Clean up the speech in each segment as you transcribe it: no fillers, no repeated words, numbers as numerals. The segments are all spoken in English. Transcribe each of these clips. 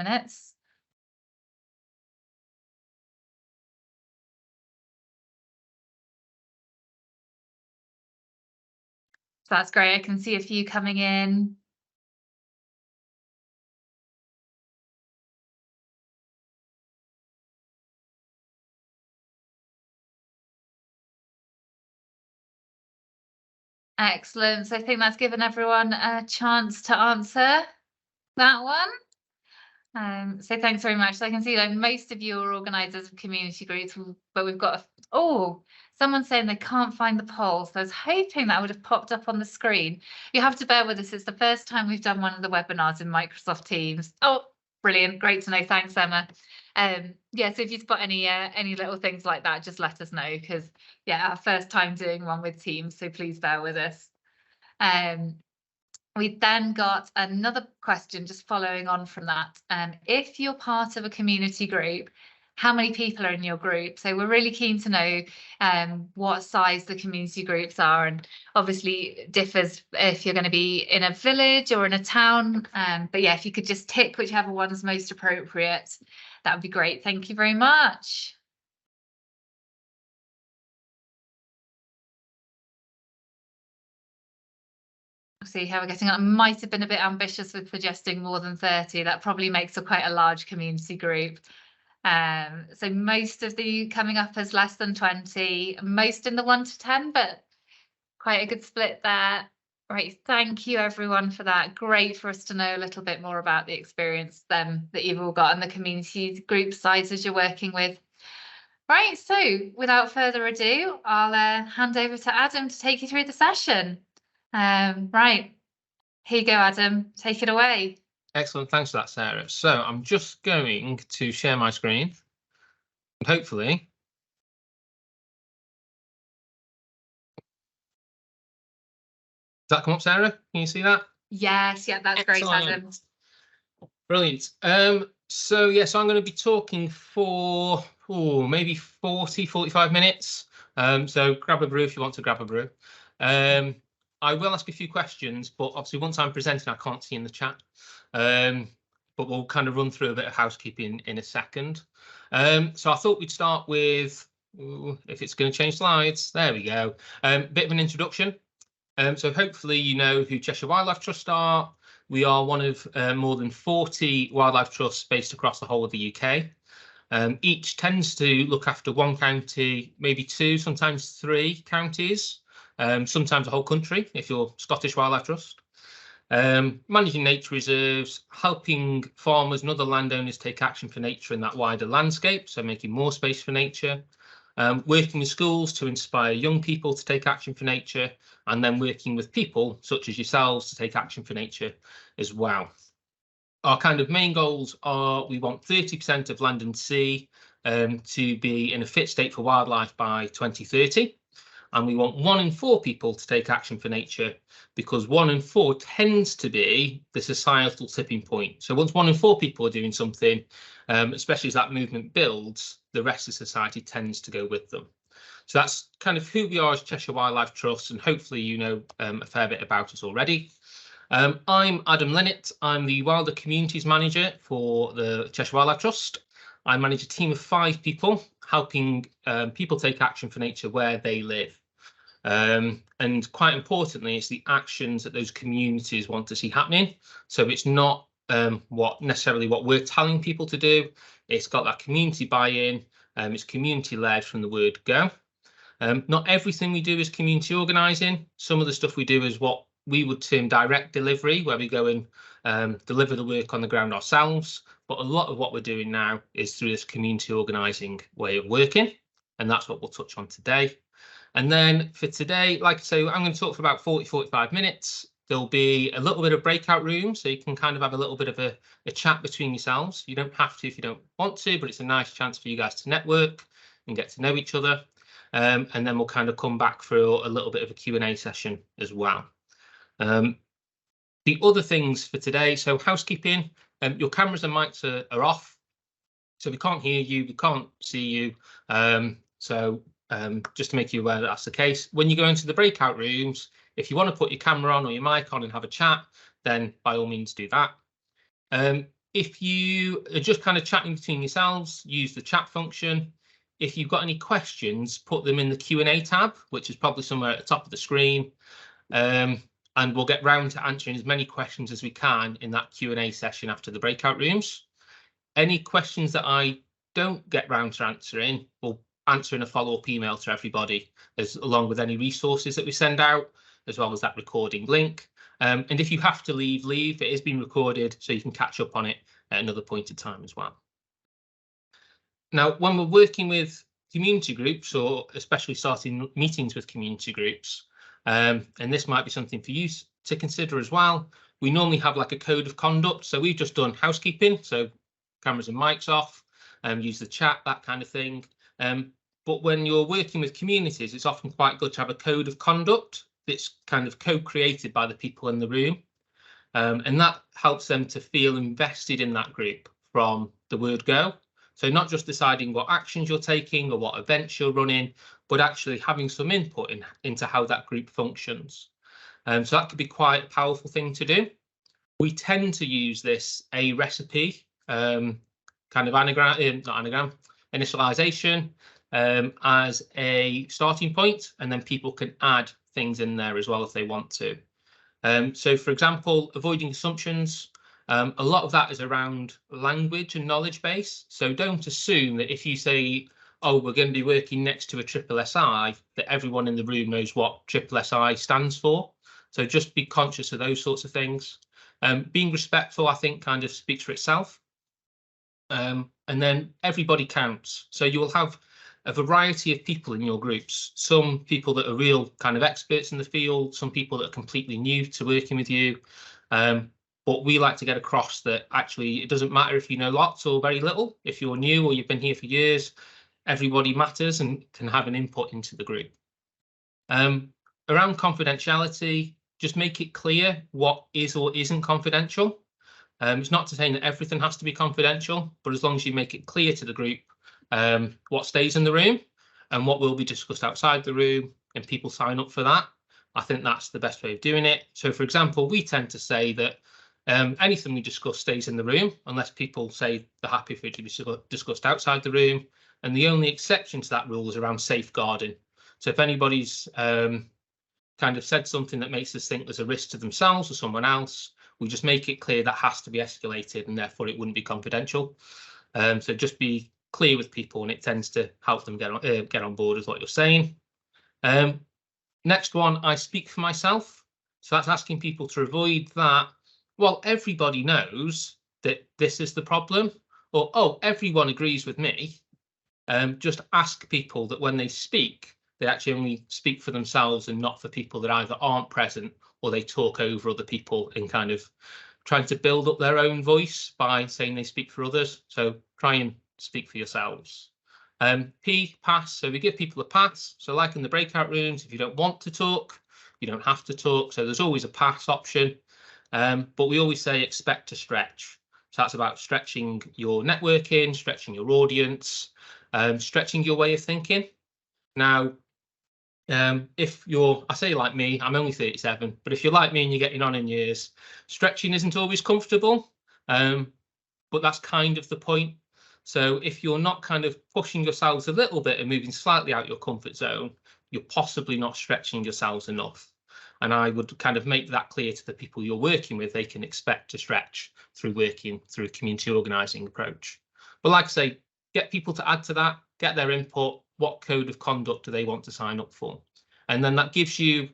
minutes. So that's great. I can see a few coming in. Excellent. So I think that's given everyone a chance to answer that one. So thanks very much. So I can see like most of you are organisers of community groups, but we've got someone saying they can't find the poll. So I was hoping that would have popped up on the screen. You have to bear with us. It's the first time we've done one of the webinars in Microsoft Teams. Oh, brilliant. Great to know. Thanks, Emma. Yeah, so if you spot any little things like that, just let us know, because yeah, our first time doing one with Teams, so please bear with us. We then got another question just following on from that. If you're part of a community group, how many people are in your group? So we're really keen to know what size the community groups are, and obviously it differs if you're going to be in a village or in a town. But yeah, if you could just tick whichever one's most appropriate, that would be great. Thank you very much. See how we're getting on. Might have been a bit ambitious with suggesting more than 30. That probably makes quite a large community group. So most of the coming up as less than 20, most in the 1 to 10, but quite a good split there. Right, thank you everyone for that. Great for us to know a little bit more about the experience that you've all got and the community group sizes you're working with. Right, so without further ado, I'll hand over to Adam to take you through the session. Right, here you go, Adam, take it away. Excellent, thanks for that, Sarah. So I'm just going to share my screen, and hopefully does that come up, Sarah? Can you see that? Yes, yeah, that's excellent. Great, Adam. Brilliant. So yes, I'm going to be talking for maybe 40-45 minutes. So grab a brew if you want to grab a brew. I will ask a few questions, but obviously once I'm presenting, I can't see in the chat. But we'll kind of run through a bit of housekeeping in a second. So I thought we'd start with, if it's going to change slides, there we go. Bit of an introduction. So hopefully you know who Cheshire Wildlife Trust are. We are one of more than 40 wildlife trusts based across the whole of the UK. Each tends to look after one county, maybe two, sometimes three counties, sometimes a whole country if you're Scottish Wildlife Trust. Managing nature reserves, helping farmers and other landowners take action for nature in that wider landscape, so making more space for nature. Working with schools to inspire young people to take action for nature, and then working with people such as yourselves to take action for nature as well. Our kind of main goals are we want 30% of land and sea to be in a fit state for wildlife by 2030. And we want 1 in 4 people to take action for nature, because 1 in 4 tends to be the societal tipping point. So once 1 in 4 people are doing something, especially as that movement builds, the rest of society tends to go with them. So that's kind of who we are as Cheshire Wildlife Trust, and hopefully you know a fair bit about us already. I'm Adam Linnett. I'm the Wilder Communities Manager for the Cheshire Wildlife Trust. I manage a team of 5 people, helping people take action for nature where they live. And quite importantly, it's the actions that those communities want to see happening. So it's not necessarily what we're telling people to do. It's got that community buy-in. It's community-led from the word go. Not everything we do is community organising. Some of the stuff we do is what we would term direct delivery, where we go and deliver the work on the ground ourselves. But a lot of what we're doing now is through this community organising way of working. And that's what we'll touch on today. And then for today, like I say, I'm going to talk for about 40-45 minutes. There'll be a little bit of breakout room, so you can kind of have a little bit of a chat between yourselves. You don't have to if you don't want to, but it's a nice chance for you guys to network and get to know each other. And then we'll kind of come back for a little bit of a Q&A session as well. The other things for today, so housekeeping, your cameras and mics are off. So we can't hear you, we can't see you. Just to make you aware that that's the case. When you go into the breakout rooms, if you want to put your camera on or your mic on and have a chat, then by all means do that. If you are just kind of chatting between yourselves, use the chat function. If you've got any questions, put them in the Q&A tab, which is probably somewhere at the top of the screen. And we'll get round to answering as many questions as we can in that Q&A session after the breakout rooms. Any questions that I don't get round to answering, we'll answer in a follow-up email to everybody, along with any resources that we send out, as well as that recording link. And if you have to leave, it is being recorded, so you can catch up on it at another point in time as well. Now, when we're working with community groups, or especially starting meetings with community groups, and this might be something for you to consider as well, we normally have like a code of conduct. So we've just done housekeeping, so cameras and mics off, use the chat, that kind of thing. But when you're working with communities, it's often quite good to have a code of conduct that's kind of co-created by the people in the room. And that helps them to feel invested in that group from the word go. So not just deciding what actions you're taking or what events you're running, but actually having some input into how that group functions. So that could be quite a powerful thing to do. We tend to use this A recipe, kind of initialization as a starting point, and then people can add things in there as well if they want to. So, for example, avoiding assumptions. A lot of that is around language and knowledge base. So don't assume that if you say, oh, we're going to be working next to a triple SI, that everyone in the room knows what triple SI stands for. So just be conscious of those sorts of things. Being respectful, I think, kind of speaks for itself. And then everybody counts. So you will have a variety of people in your groups, some people that are real kind of experts in the field, some people that are completely new to working with you. But we like to get across that actually it doesn't matter if you know lots or very little. If you're new or you've been here for years, everybody matters and can have an input into the group. Around confidentiality, just make it clear what is or isn't confidential. It's not to say that everything has to be confidential, but as long as you make it clear to the group what stays in the room and what will be discussed outside the room, and people sign up for that, I think that's the best way of doing it. So, for example, we tend to say that anything we discuss stays in the room unless people say they're happy for it to be discussed outside the room. And the only exception to that rule is around safeguarding. So if anybody's kind of said something that makes us think there's a risk to themselves or someone else, we just make it clear that has to be escalated and therefore it wouldn't be confidential. So just be clear with people, and it tends to help them get on board with what you're saying. Next one, I speak for myself. So that's asking people to avoid that. Well, everybody knows that this is the problem, or, oh, everyone agrees with me. Just ask people that when they speak, they actually only speak for themselves and not for people that either aren't present or they talk over other people in kind of trying to build up their own voice by saying they speak for others. So try and speak for yourselves. P, pass. So we give people a pass. So like in the breakout rooms, if you don't want to talk, you don't have to talk. So there's always a pass option. But we always say expect to stretch. So that's about stretching your networking, stretching your audience, stretching your way of thinking. Now, if you're, I say like me, I'm only 37, but if you're like me and you're getting on in years, stretching isn't always comfortable, but that's kind of the point. So if you're not kind of pushing yourselves a little bit and moving slightly out your comfort zone, you're possibly not stretching yourselves enough. And I would kind of make that clear to the people you're working with. They can expect to stretch through working through a community organising approach. But like I say, get people to add to that, get their input. What code of conduct do they want to sign up for? And then that gives you,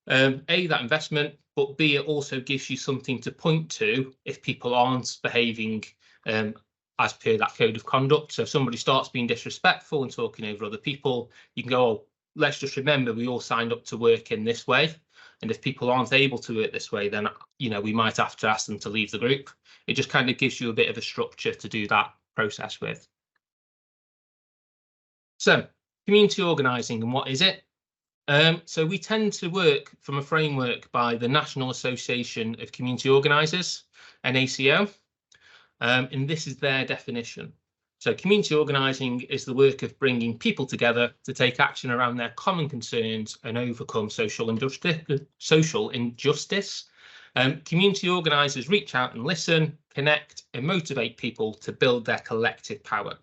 A, that investment, but B, it also gives you something to point to if people aren't behaving as per that code of conduct. So if somebody starts being disrespectful and talking over other people, you can go, oh, let's just remember we all signed up to work in this way. And if people aren't able to work this way, then, you know, we might have to ask them to leave the group. It just kind of gives you a bit of a structure to do that process with. So community organising, and what is it? So we tend to work from a framework by the National Association of Community Organisers, NACO, and this is their definition. So community organising is the work of bringing people together to take action around their common concerns and overcome social injustice Community organisers reach out and listen, connect and motivate people to build their collective power.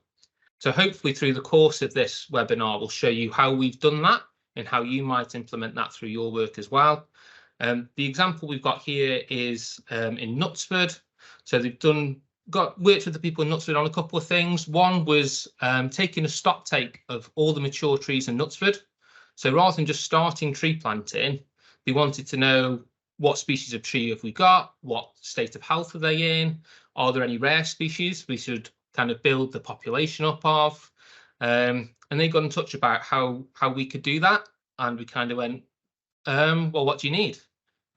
So hopefully through the course of this webinar, we'll show you how we've done that and how you might implement that through your work as well. The example we've got here is in Knutsford. So they've worked with the people in Knutsford on a couple of things. One was taking a stock take of all the mature trees in Knutsford. So rather than just starting tree planting, they wanted to know what species of tree have we got, what state of health are they in, are there any rare species we should kind of build the population up of, and they got in touch about how we could do that, and we kind of went, well, what do you need?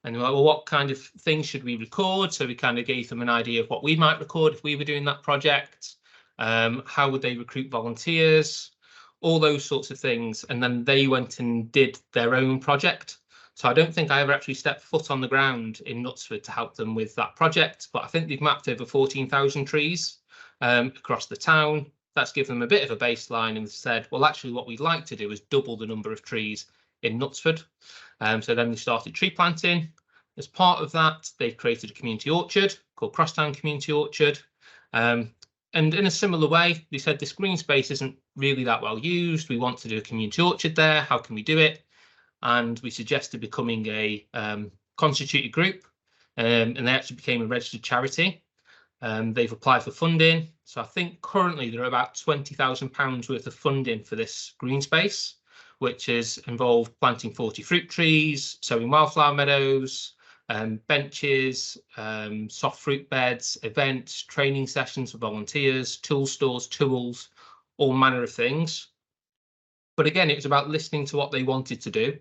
And we're like, well, what kind of things should we record? So we kind of gave them an idea of what we might record if we were doing that project. How would they recruit volunteers? All those sorts of things. And then they went and did their own project. So I don't think I ever actually stepped foot on the ground in Knutsford to help them with that project, but I think they've mapped over 14,000 trees across the town. That's given them a bit of a baseline and said, well, actually what we'd like to do is double the number of trees in Knutsford. So then they started tree planting. As part of that, they've created a community orchard called Crosstown Community Orchard. And in a similar way, they said this green space isn't really that well used. We want to do a community orchard there. How can we do it? And we suggested becoming a constituted group, and they actually became a registered charity. They've applied for funding. So I think currently there are about £20,000 worth of funding for this green space, which has involved planting 40 fruit trees, sowing wildflower meadows, benches, soft fruit beds, events, training sessions for volunteers, tool stores, tools, all manner of things. But again, it was about listening to what they wanted to do.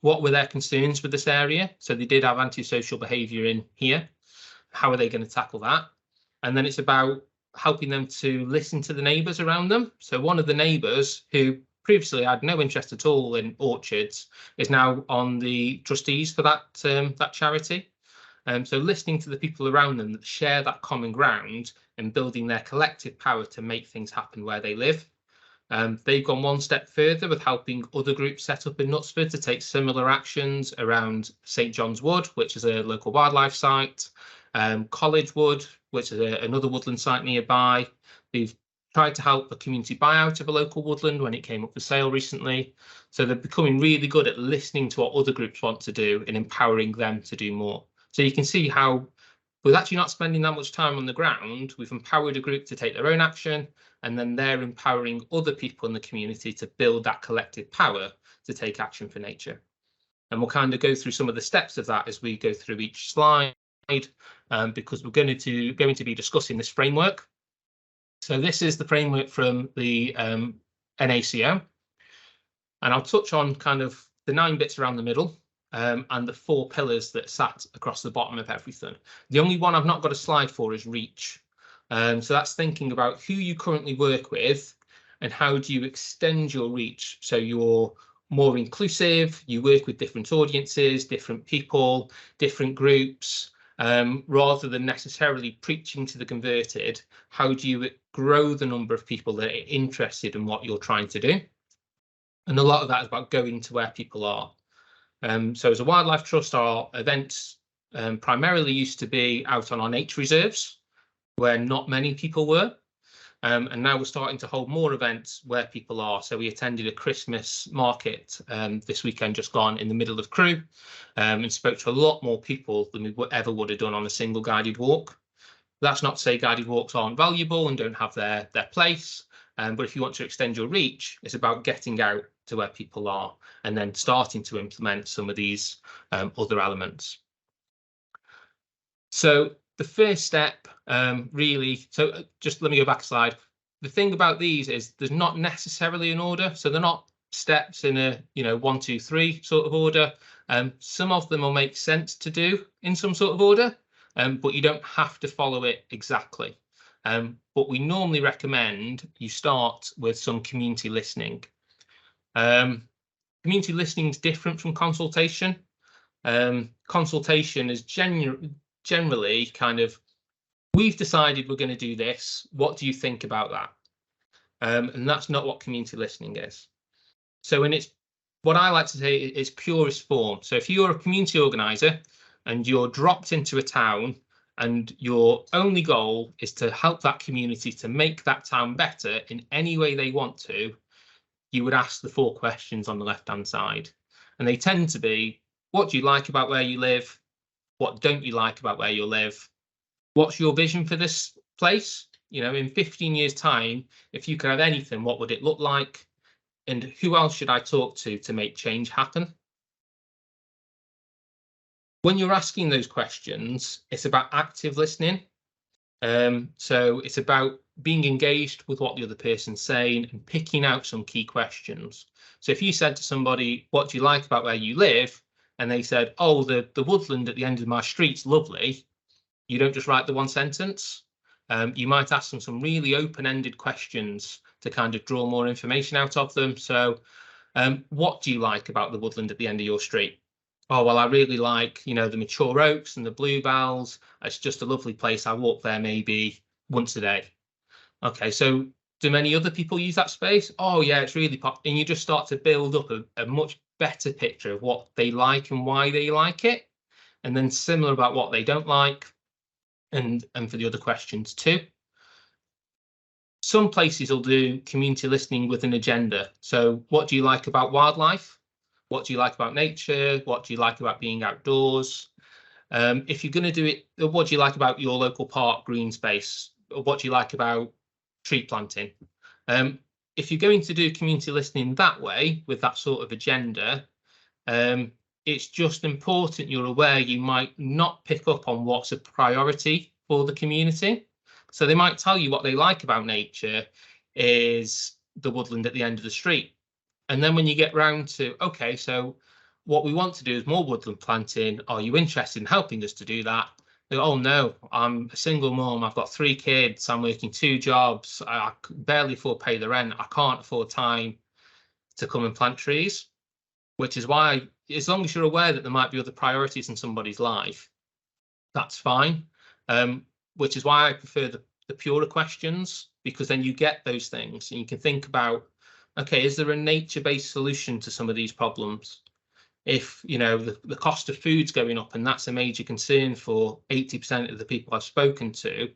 What were their concerns with this area? So they did have antisocial behaviour in here. How are they going to tackle that? And then it's about helping them to listen to the neighbours around them. So one of the neighbours who previously had no interest at all in orchards is now on the trustees for that charity. So listening to the people around them that share that common ground and building their collective power to make things happen where they live. They've gone one step further with helping other groups set up in Knutsford to take similar actions around St John's Wood, which is a local wildlife site, College Wood, which is another woodland site nearby. They've tried to help a community buyout of a local woodland when it came up for sale recently. So they're becoming really good at listening to what other groups want to do and empowering them to do more. So you can see how, with actually not spending that much time on the ground, we've empowered a group to take their own action, and then they're empowering other people in the community to build that collective power to take action for nature. And we'll kind of go through some of the steps of that as we go through each slide, because we're going to be discussing this framework. So this is the framework from the NACO, and I'll touch on kind of the 9 bits around the middle. And the 4 pillars that sat across the bottom of everything. The only one I've not got a slide for is reach. So that's thinking about who you currently work with and how do you extend your reach so you're more inclusive, you work with different audiences, different people, different groups, rather than necessarily preaching to the converted. How do you grow the number of people that are interested in what you're trying to do? And a lot of that is about going to where people are. So as a wildlife trust, our events primarily used to be out on our nature reserves, where not many people were. And now we're starting to hold more events where people are. So we attended a Christmas market this weekend just gone in the middle of Crewe, and spoke to a lot more people than we ever would have done on a single guided walk. That's not to say guided walks aren't valuable and don't have their place. But if you want to extend your reach, it's about getting out to where people are and then starting to implement some of these other elements. So the first step really, so just let me go back a slide. The thing about these is there's not necessarily an order. So they're not steps in a 1, 2, 3 sort of order. Some of them will make sense to do in some sort of order, but you don't have to follow it exactly. But we normally recommend you start with some community listening. Community listening is different from consultation. Consultation is generally kind of, we've decided we're going to do this. What do you think about that? And that's not what community listening is. So in its, what I like to say is purest form. So if you're a community organizer and you're dropped into a town and your only goal is to help that community to make that town better in any way they want to, you would ask the 4 questions on the left-hand side. And they tend to be, what do you like about where you live? What don't you like about where you live? What's your vision for this place? You know, in 15 years' time, if you could have anything, what would it look like? And who else should I talk to make change happen? When you're asking those questions, it's about active listening. So it's about being engaged with what the other person's saying and picking out some key questions. So if you said to somebody, what do you like about where you live? And they said, oh, the woodland at the end of my street's lovely. You don't just write the 1 sentence. You might ask them some really open-ended questions to kind of draw more information out of them. So what do you like about the woodland at the end of your street? Oh, well, I really like, you know, the mature oaks and the bluebells. It's just a lovely place. I walk there maybe once a day. OK, so do many other people use that space? Oh, yeah, it's really pop. And you just start to build up a much better picture of what they like and why they like it. And then similar about what they don't like. And for the other questions too. Some places will do community listening with an agenda. So what do you like about wildlife? What do you like about nature? What do you like about being outdoors? If you're going to do it, what do you like about your local park green space? What do you like about tree planting? If you're going to do community listening that way, with that sort of agenda, it's just important you're aware you might not pick up on what's a priority for the community. So they might tell you what they like about nature is the woodland at the end of the street. And then when you get round to, OK, so what we want to do is more woodland planting. Are you interested in helping us to do that? They go, oh, no, I'm a single mum. I've got 3 kids. I'm working 2 jobs. I barely afford to pay the rent. I can't afford time to come and plant trees, which is why, as long as you're aware that there might be other priorities in somebody's life, that's fine. Which is why I prefer the purer questions, because then you get those things and you can think about, OK, is there a nature-based solution to some of these problems? If, you know, the cost of food's going up and that's a major concern for 80% of the people I've spoken to,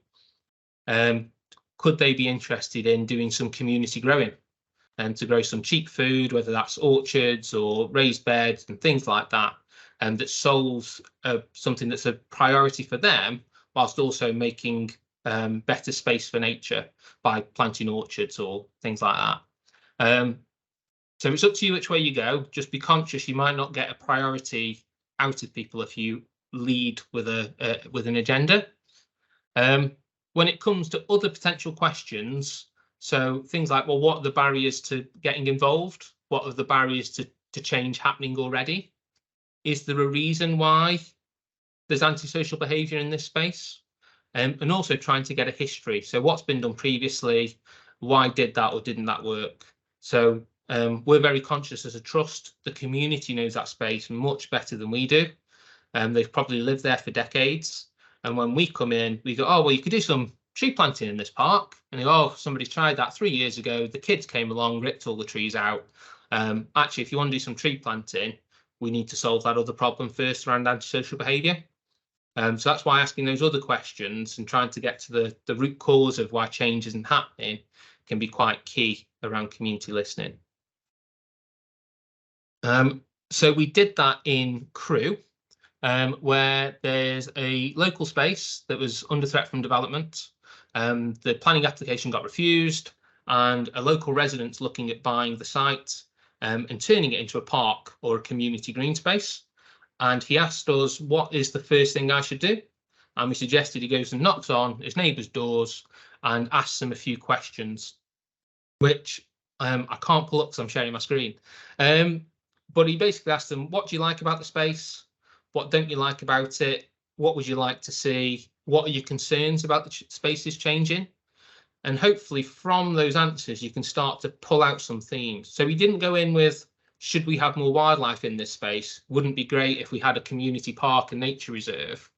could they be interested in doing some community growing and to grow some cheap food, whether that's orchards or raised beds and things like that, and that solves something that's a priority for them, whilst also making better space for nature by planting orchards or things like that. So it's up to you which way you go. Just be conscious you might not get a priority out of people if you lead with an agenda. When it comes to other potential questions, so things like, well, what are the barriers to getting involved? What are the barriers to change happening already? Is there a reason why there's antisocial behaviour in this space? And also trying to get a history. So what's been done previously? Why did that or didn't that work? So we're very conscious as a trust. The community knows that space much better than we do. They've probably lived there for decades. And when we come in, we go, oh, well, you could do some tree planting in this park. And they go, oh, somebody's tried that 3 years ago. The kids came along, ripped all the trees out. Actually, if you want to do some tree planting, we need to solve that other problem first around antisocial behaviour. So that's why asking those other questions and trying to get to the root cause of why change isn't happening can be quite key around community listening. So we did that in Crewe, where there's a local space that was under threat from development. The planning application got refused, and a local resident's looking at buying the site and turning it into a park or a community green space. And he asked us, what is the first thing I should do? And we suggested he goes and knocks on his neighbours' doors and asks them a few questions, which I can't pull up because I'm sharing my screen. But he basically asked them, what do you like about the space? What don't you like about it? What would you like to see? What are your concerns about the spaces changing? And hopefully from those answers, you can start to pull out some themes. So he didn't go in with, should we have more wildlife in this space? Wouldn't it be great if we had a community park and nature reserve?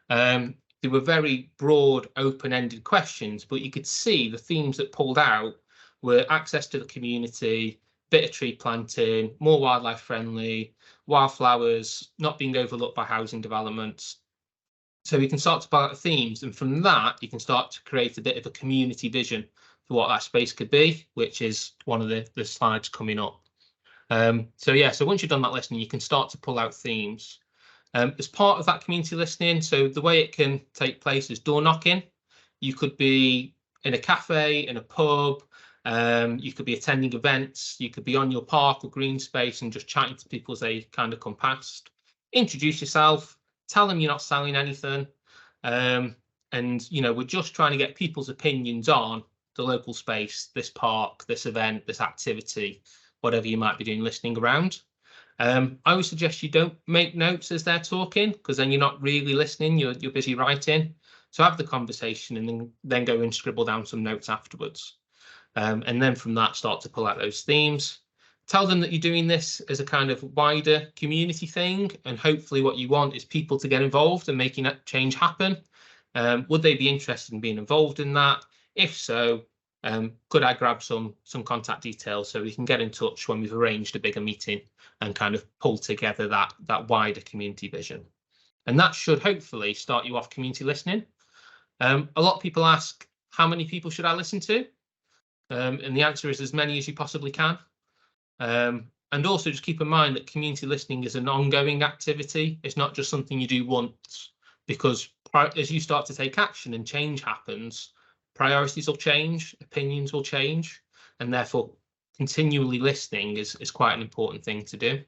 They were very broad, open-ended questions, but you could see the themes that pulled out were access to the community, bit of tree planting, more wildlife friendly, wildflowers, not being overlooked by housing developments. So you can start to pull out themes, and from that you can start to create a bit of a community vision for what that space could be, which is one of the slides coming up. So once you've done that listening, you can start to pull out themes. As part of that community listening, so the way it can take place is door knocking. You could be in a cafe, in a pub, you could be attending events, you could be on your park or green space and just chatting to people as they kind of come past. Introduce yourself, tell them you're not selling anything, and we're just trying to get people's opinions on the local space, this park, this event, this activity, whatever you might be doing listening around. I always suggest you don't make notes as they're talking, because then you're not really listening, you're busy writing. So have the conversation and then go and scribble down some notes afterwards. And then from that, start to pull out those themes. Tell them that you're doing this as a kind of wider community thing, and hopefully what you want is people to get involved and making that change happen. Would they be interested in being involved in that? If so, could I grab some contact details so we can get in touch when we've arranged a bigger meeting and kind of pull together that wider community vision. And that should hopefully start you off community listening. A lot of people ask, how many people should I listen to? And the answer is as many as you possibly can. And also just keep in mind that community listening is an ongoing activity. It's not just something you do once, because as you start to take action and change happens, priorities will change, opinions will change, and therefore continually listening is quite an important thing to do.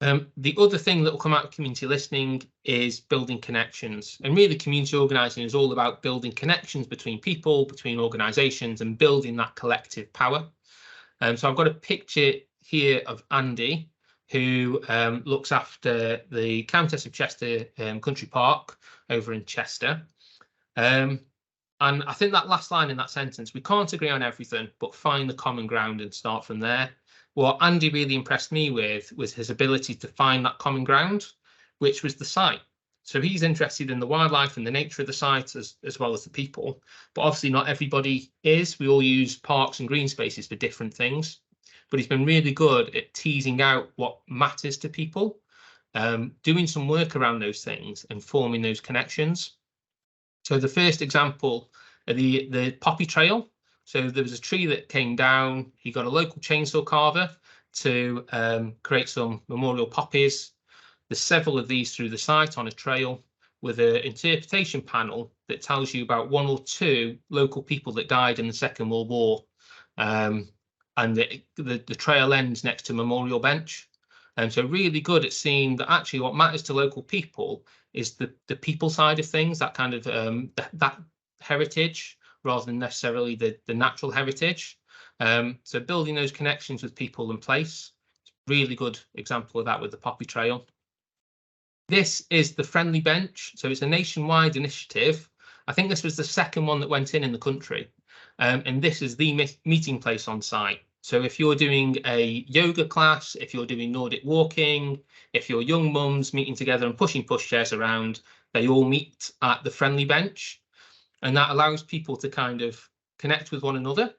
The other thing that will come out of community listening is building connections. And really, community organising is all about building connections between people, between organisations, and building that collective power. So I've got a picture here of Andy, who looks after the Countess of Chester Country Park over in Chester. And I think that last line in that sentence, we can't agree on everything, but find the common ground and start from there. What Andy really impressed me with was his ability to find that common ground, which was the site. So he's interested in the wildlife and the nature of the site as well as the people. But obviously not everybody is. We all use parks and green spaces for different things. But he's been really good at teasing out what matters to people, doing some work around those things and forming those connections. So the first example, the poppy trail. So there was a tree that came down. He got a local chainsaw carver to create some memorial poppies. There's several of these through the site on a trail with an interpretation panel that tells you about 1 or 2 local people that died in the Second World War. And the trail ends next to a memorial bench. And so really good at seeing that actually what matters to local people is the people side of things, that kind of that heritage, rather than necessarily the natural heritage. So building those connections with people and place, really good example of that with the poppy trail. This is the Friendly Bench. So it's a nationwide initiative. I think this was the second one that went in the country. And this is the meeting place on site. So if you're doing a yoga class, if you're doing Nordic walking, if you're young mums meeting together and pushing pushchairs around, they all meet at the Friendly Bench. And that allows people to kind of connect with one another,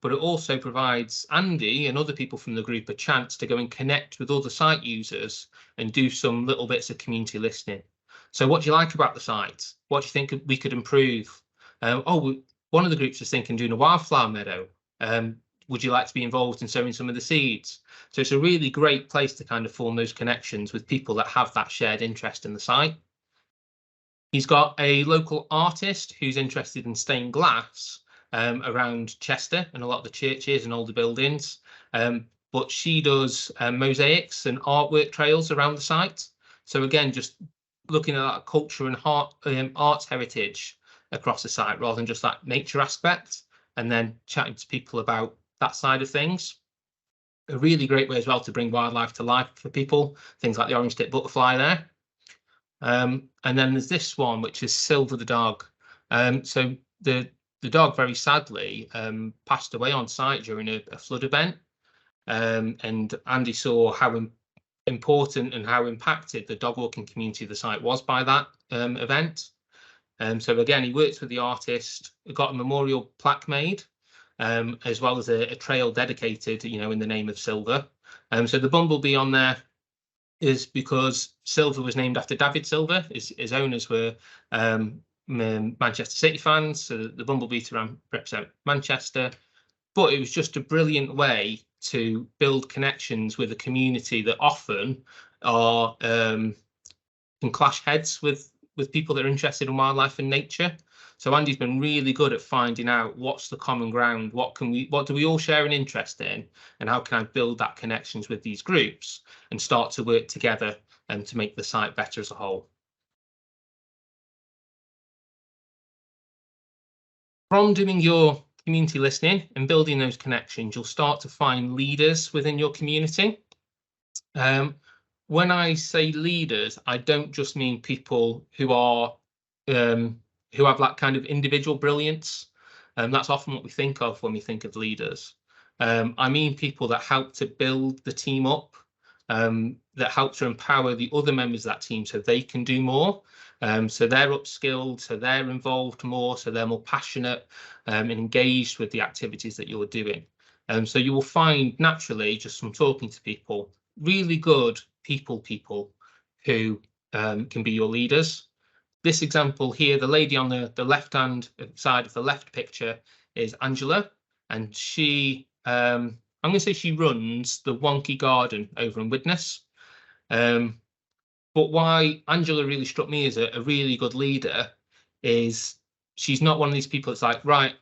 but it also provides Andy and other people from the group a chance to go and connect with other site users and do some little bits of community listening. So what do you like about the site? What do you think we could improve? One of the groups is thinking doing a wildflower meadow. Would you like to be involved in sowing some of the seeds? So it's a really great place to kind of form those connections with people that have that shared interest in the site. He's got a local artist who's interested in stained glass around Chester and a lot of the churches and older buildings. But she does mosaics and artwork trails around the site. So again, just looking at that culture and arts heritage across the site rather than just that nature aspect, and then chatting to people about that side of things. A really great way as well to bring wildlife to life for people, things like the orange-tipped butterfly there. And then there's this one, which is Silver the dog. So the dog very sadly passed away on site during a flood event. And Andy saw how important and how impacted the dog walking community of the site was by that event. So again, he worked with the artist, got a memorial plaque made, as well as a trail dedicated, in the name of Silver. So the bumblebee on there is because Silver was named after David Silver. His owners were Manchester City fans, so the bumblebee to represent Manchester. But it was just a brilliant way to build connections with a community that often are can clash heads with people that are interested in wildlife and nature. So Andy's been really good at finding out what's the common ground, what do we all share an interest in, and how can I build that connections with these groups and start to work together and to make the site better as a whole. From doing your community listening and building those connections, you'll start to find leaders within your community. When I say leaders, I don't just mean people who are who have that kind of individual brilliance. That's often what we think of when we think of leaders. I mean people that help to build the team up, that help to empower the other members of that team so they can do more. So they're upskilled, so they're involved more, so they're more passionate and engaged with the activities that you're doing. So you will find naturally, just from talking to people, really good people who can be your leaders. This example here, the lady on the left-hand side of the left picture is Angela, and she, I'm going to say she runs the Wonky Garden over in Widnes. But why Angela really struck me as a really good leader is she's not one of these people that's like, right,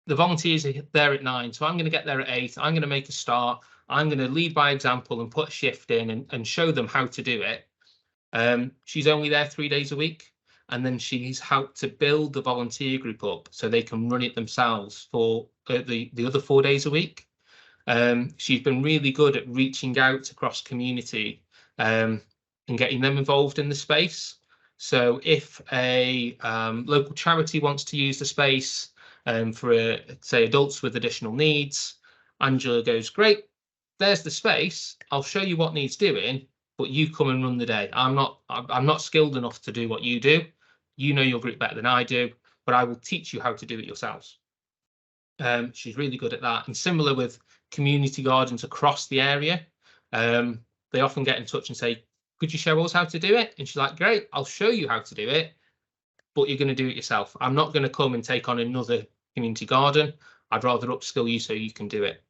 the volunteers are there at 9, so I'm going to get there at 8, I'm going to make a start, I'm going to lead by example and put a shift in and show them how to do it. She's only there 3 days a week, and then she's helped to build the volunteer group up so they can run it themselves for the other 4 days a week. She's been really good at reaching out across community and getting them involved in the space. So if a local charity wants to use the space for, say, adults with additional needs, Angela goes, great, there's the space, I'll show you what needs doing, but you come and run the day. I'm not skilled enough to do what you do. You know your group better than I do, but I will teach you how to do it yourselves. She's really good at that. And similar with community gardens across the area, they often get in touch and say, could you show us how to do it? And she's like, great, I'll show you how to do it, but you're going to do it yourself. I'm not going to come and take on another community garden. I'd rather upskill you so you can do it.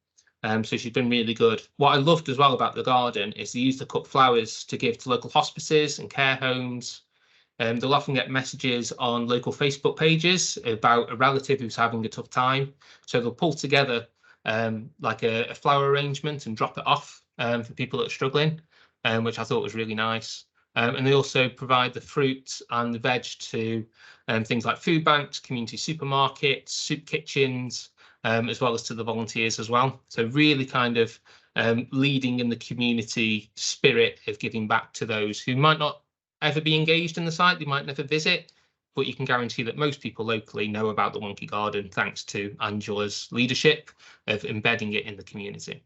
So she's been really good. What I loved as well about the garden is they use the cut flowers to give to local hospices and care homes. They'll often get messages on local Facebook pages about a relative who's having a tough time. So they'll pull together like a flower arrangement and drop it off for people that are struggling, which I thought was really nice. And they also provide the fruit and the veg to things like food banks, community supermarkets, soup kitchens, as well as to the volunteers as well. So really kind of leading in the community spirit of giving back to those who might not ever be engaged in the site, they might never visit, but you can guarantee that most people locally know about the Wonky Garden thanks to Angela's leadership of embedding it in the community.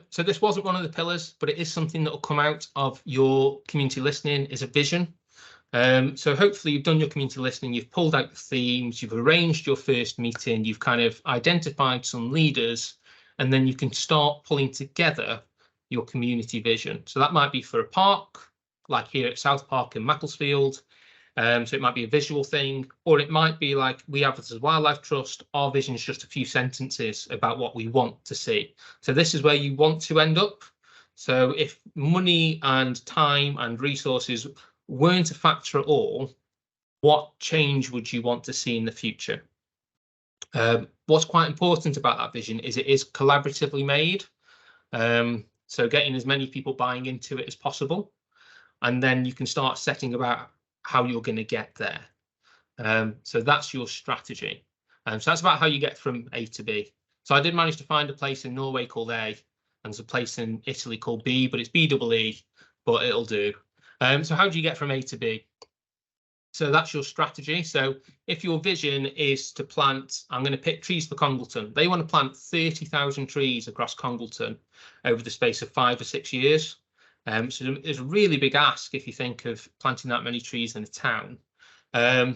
So this wasn't one of the pillars, but it is something that will come out of your community listening, is a vision. So hopefully you've done your community listening, you've pulled out the themes, you've arranged your first meeting, you've kind of identified some leaders, and then you can start pulling together your community vision. So that might be for a park, like here at South Park in Macclesfield. So it might be a visual thing, or it might be like we have as a wildlife trust, our vision is just a few sentences about what we want to see. So this is where you want to end up. So if money and time and resources weren't a factor at all, what change would you want to see in the future? What's quite important about that vision is it is collaboratively made. So getting as many people buying into it as possible. And then you can start setting about how you're going to get there. So that's your strategy. So that's about how you get from A to B. So I did manage to find a place in Norway called A, and there's a place in Italy called B, but it's BEE, but it'll do. So how do you get from A to B? So that's your strategy. So if your vision is to plant, I'm going to pick trees for Congleton. They want to plant 30,000 trees across Congleton over the space of 5 or 6 years. So it's a really big ask if you think of planting that many trees in a town. But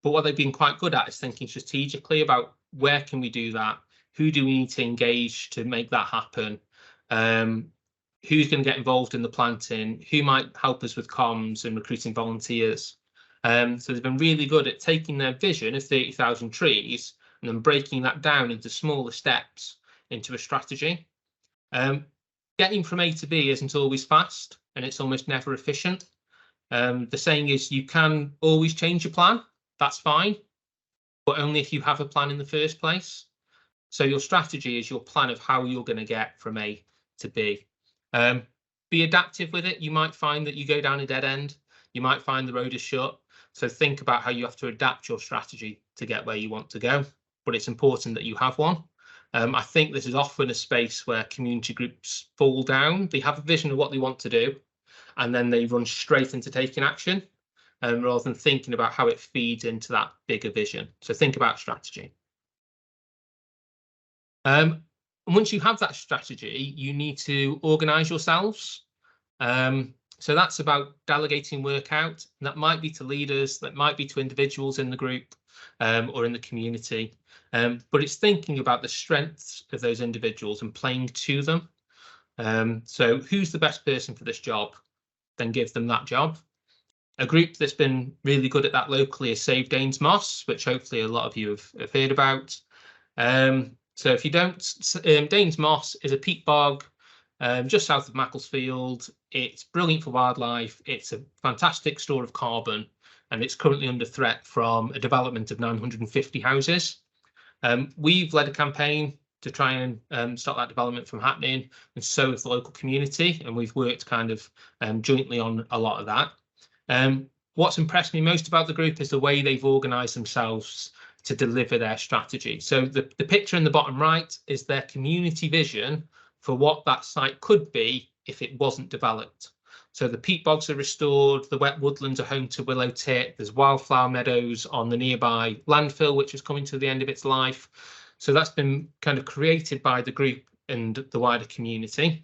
what they've been quite good at is thinking strategically about where can we do that? who do we need to engage to make that happen? Who's going to get involved in the planting? Who might help us with comms and recruiting volunteers? So they've been really good at taking their vision of 30,000 trees and then breaking that down into smaller steps into a strategy. Getting from A to B isn't always fast, and it's almost never efficient. The saying is you can always change your plan, that's fine, but only if you have a plan in the first place. So your strategy is your plan of how you're going to get from A to B. Be adaptive with it. You might find that you go down a dead end. You might find the road is shut. So think about how you have to adapt your strategy to get where you want to go. But it's important that you have one. I think this is often a space where community groups fall down. They have a vision of what they want to do, and then they run straight into taking action, rather than thinking about how it feeds into that bigger vision. So think about strategy. And once you have that strategy, you need to organise yourselves. So that's about delegating work out. That might be to leaders, that might be to individuals in the group or in the community. But it's thinking about the strengths of those individuals and playing to them. So who's the best person for this job? Then give them that job. A group that's been really good at that locally is Save Danes Moss, which hopefully a lot of you have heard about. So if you don't, Danes Moss is a peat bog just south of Macclesfield. It's brilliant for wildlife. It's a fantastic store of carbon, and it's currently under threat from a development of 950 houses. We've led a campaign to try and stop that development from happening, and so has the local community, and we've worked kind of jointly on a lot of that. What's impressed me most about the group is the way they've organised themselves to deliver their strategy. So the picture in the bottom right is their community vision for what that site could be if it wasn't developed. So the peat bogs are restored, the wet woodlands are home to willow tit, there's wildflower meadows on the nearby landfill, which is coming to the end of its life. So that's been kind of created by the group and the wider community.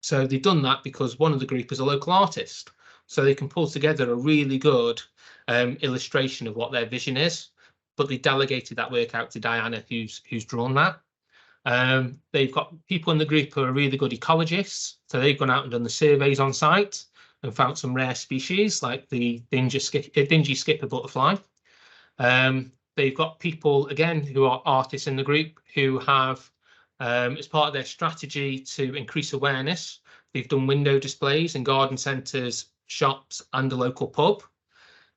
So they've done that because one of the group is a local artist. So they can pull together a really good illustration of what their vision is, but they delegated that work out to Diana, who's drawn that. They've got people in the group who are really good ecologists, so they've gone out and done the surveys on site and found some rare species like the dingy skipper butterfly. They've got people, again, who are artists in the group who have, as part of their strategy to increase awareness, they've done window displays in garden centres, shops and a local pub.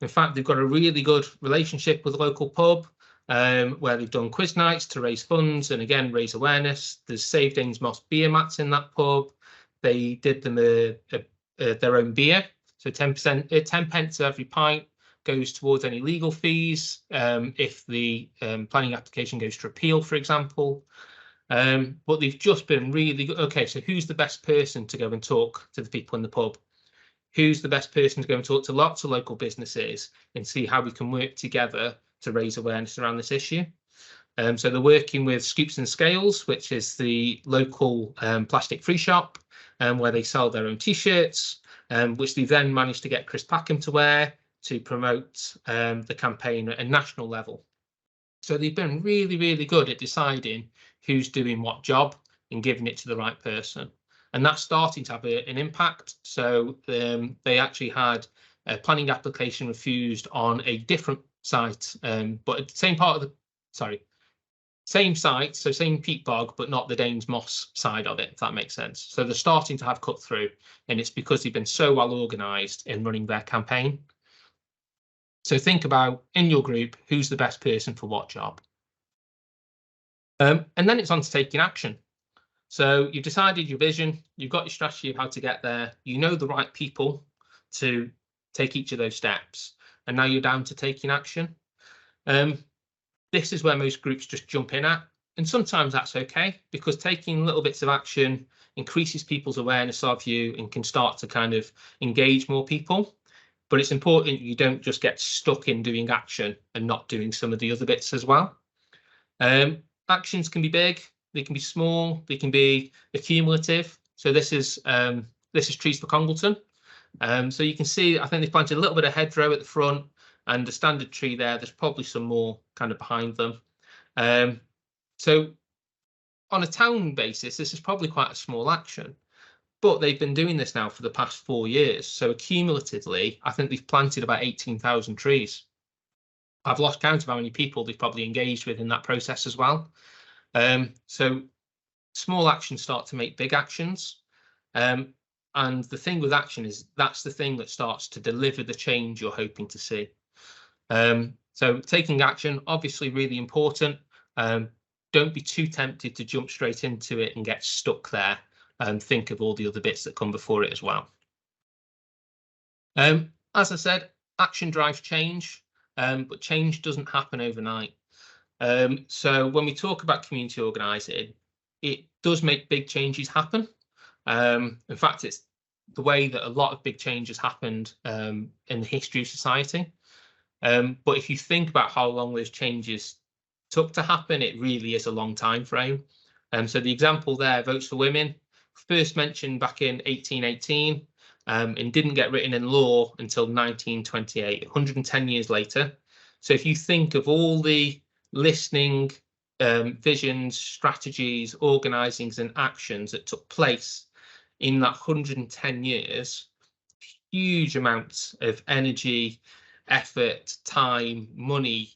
In fact, they've got a really good relationship with the local pub, where they've done quiz nights to raise funds and again raise awareness. There's Save Danes Moss beer mats in that pub. They did them their own beer, so 10%, 10 pence every pint goes towards any legal fees if the planning application goes to appeal, for example. But they've just been really good. Okay, so who's the best person to go and talk to the people in the pub? Who's the best person to go and talk to lots of local businesses and see how we can work together to raise awareness around this issue? So they're working with Scoops and Scales, which is the local plastic-free shop, where they sell their own T-shirts, which they then managed to get Chris Packham to wear to promote the campaign at a national level. So they've been really, really good at deciding who's doing what job and giving it to the right person. And that's starting to have an impact. So they actually had a planning application refused on a different site, but at the same part of the, same site, so same peat bog, but not the Danes Moss side of it, if that makes sense. So they're starting to have cut through, and it's because they've been so well organised in running their campaign. So think about, in your group, who's the best person for what job. And then it's on to taking action. So you've decided your vision, you've got your strategy of how to get there, you know the right people to take each of those steps, and now you're down to taking action. This is where most groups just jump in at, and sometimes that's okay, because taking little bits of action increases people's awareness of you and can start to kind of engage more people. But it's important you don't just get stuck in doing action and not doing some of the other bits as well. Actions can be big, they can be small, they can be accumulative. So this is Trees for Congleton. So you can see, I think they've planted a little bit of hedgerow at the front and a standard tree there. There's probably some more kind of behind them. So on a town basis, this is probably quite a small action, but they've been doing this now for the past 4 years. So cumulatively, I think they've planted about 18,000 trees. I've lost count of how many people they've probably engaged with in that process as well. So small actions start to make big actions. And the thing with action is that's the thing that starts to deliver the change you're hoping to see. So taking action, obviously really important. Don't be too tempted to jump straight into it and get stuck there, and think of all the other bits that come before it as well. As I said, action drives change, but change doesn't happen overnight. So when we talk about community organising, it does make big changes happen. In fact, it's the way that a lot of big changes happened in the history of society. But if you think about how long those changes took to happen, it really is a long time frame. So the example there, votes for women, first mentioned back in 1818 and didn't get written in law until 1928, 110 years later. So if you think of all the listening, visions, strategies, organisings and actions that took place in that 110 years, huge amounts of energy, effort, time, money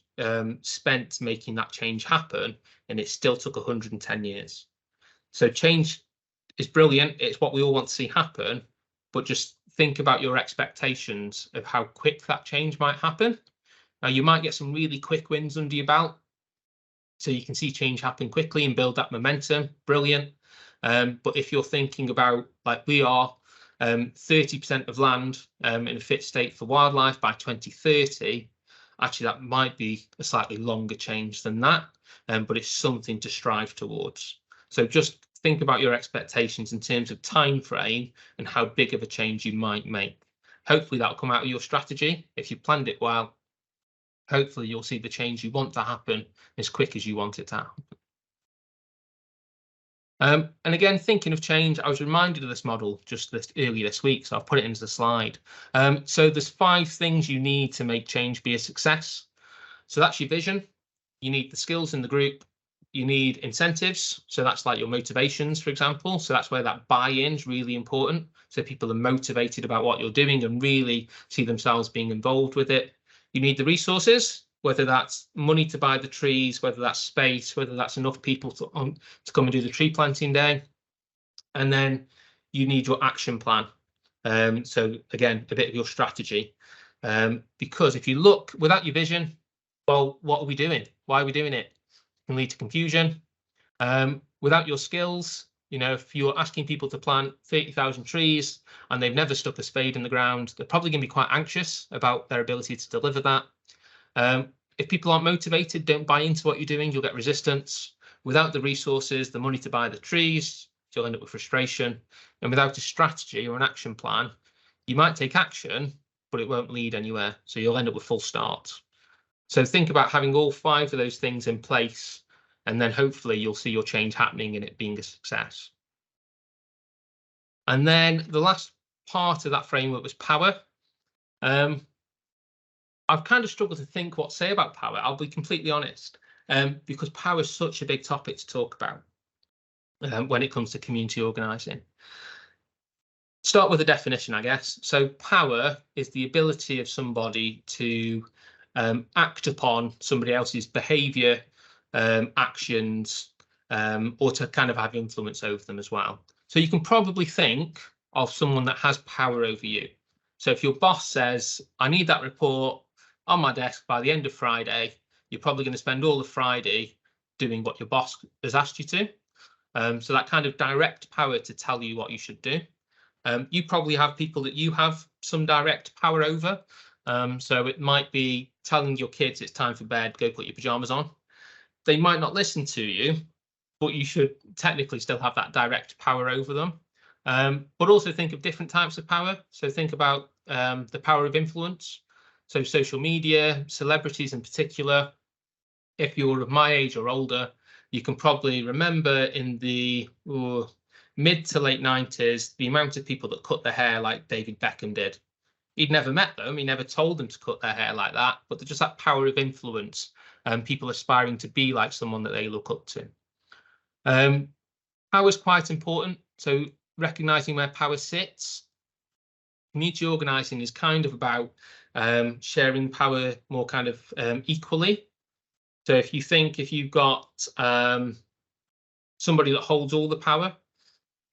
spent making that change happen, and it still took 110 years. So change is brilliant. It's what we all want to see happen, but just think about your expectations of how quick that change might happen. Now, you might get some really quick wins under your belt, so you can see change happen quickly and build that momentum. Brilliant. But if you're thinking about, like we are, 30% of land in a fit state for wildlife by 2030, actually that might be a slightly longer change than that, but it's something to strive towards. So just think about your expectations in terms of time frame and how big of a change you might make. Hopefully that'll come out of your strategy. If you planned it well, hopefully you'll see the change you want to happen as quick as you want it to happen. And again, thinking of change, I was reminded of this model just earlier this week, so I've put it into the slide. So there's 5 things you need to make change be a success. So that's your vision. You need the skills in the group. You need incentives. So that's like your motivations, for example. So that's where that buy-in is really important. So people are motivated about what you're doing and really see themselves being involved with it. You need the resources, whether that's money to buy the trees, whether that's space, whether that's enough people to come and do the tree planting day. And then you need your action plan. So again, a bit of your strategy. Because if you look without your vision, well, what are we doing? Why are we doing it? It can lead to confusion. Without your skills, you know, if you're asking people to plant 30,000 trees and they've never stuck a spade in the ground, they're probably going to be quite anxious about their ability to deliver that. If people aren't motivated, don't buy into what you're doing, you'll get resistance. Without the resources, the money to buy the trees, you'll end up with frustration. And without a strategy or an action plan, you might take action, but it won't lead anywhere. So you'll end up with full start. So think about having all 5 of those things in place, and then hopefully you'll see your change happening and it being a success. And then the last part of that framework was power. I've kind of struggled to think what to say about power, I'll be completely honest, because power is such a big topic to talk about when it comes to community organising. Start with a definition, I guess. So power is the ability of somebody to act upon somebody else's behaviour, actions, or to kind of have influence over them as well. So you can probably think of someone that has power over you. So if your boss says, I need that report on my desk by the end of Friday, you're probably going to spend all of Friday doing what your boss has asked you to. So that kind of direct power to tell you what you should do. You probably have people that you have some direct power over. So it might be telling your kids it's time for bed, go put your pajamas on. They might not listen to you, but you should technically still have that direct power over them. But also think of different types of power. So think about the power of influence. So social media, celebrities in particular. If you're of my age or older, you can probably remember in the mid to late 90s, the amount of people that cut their hair like David Beckham did. He'd never met them, he never told them to cut their hair like that, but there's just that power of influence and people aspiring to be like someone that they look up to. Power is quite important. So recognizing where power sits. Community organising is kind of about sharing power more kind of equally. So if you've got somebody that holds all the power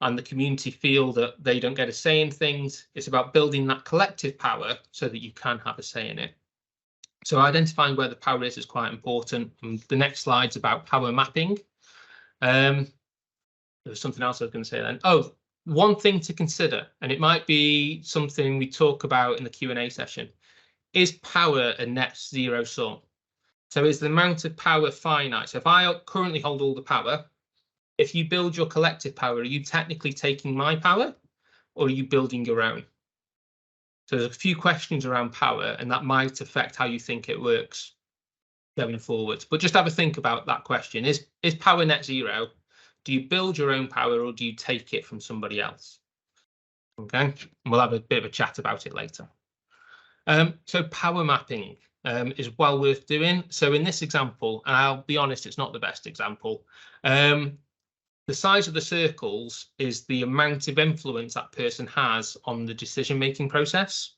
and the community feel that they don't get a say in things, it's about building that collective power so that you can have a say in it. So identifying where the power is quite important. And the next slide's about power mapping. There was something else I was going to say then. Oh, one thing to consider, and it might be something we talk about in the Q&A session, is power a net zero sum? So is the amount of power finite? So if I currently hold all the power, if you build your collective power, are you technically taking my power or are you building your own? So there's a few questions around power and that might affect how you think it works going forward. But just have a think about that question. Is power net zero? Do you build your own power or do you take it from somebody else? Okay, and we'll have a bit of a chat about it later. So power mapping is well worth doing. So in this example, and I'll be honest, it's not the best example. The size of the circles is the amount of influence that person has on the decision-making process.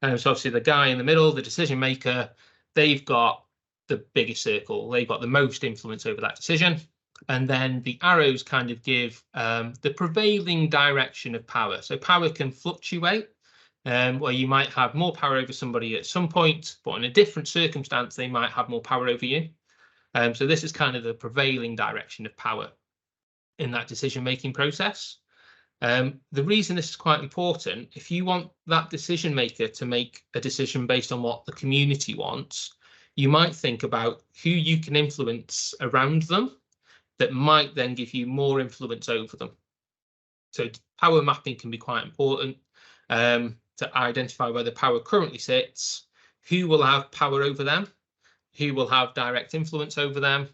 So obviously the guy in the middle, the decision maker, they've got the biggest circle. They've got the most influence over that decision. And then the arrows kind of give the prevailing direction of power. So power can fluctuate, where you might have more power over somebody at some point, but in a different circumstance, they might have more power over you. So this is kind of the prevailing direction of power in that decision-making process. The reason this is quite important, if you want that decision maker to make a decision based on what the community wants, you might think about who you can influence around them that might then give you more influence over them. So power mapping can be quite important to identify where the power currently sits, who will have power over them, who will have direct influence over them,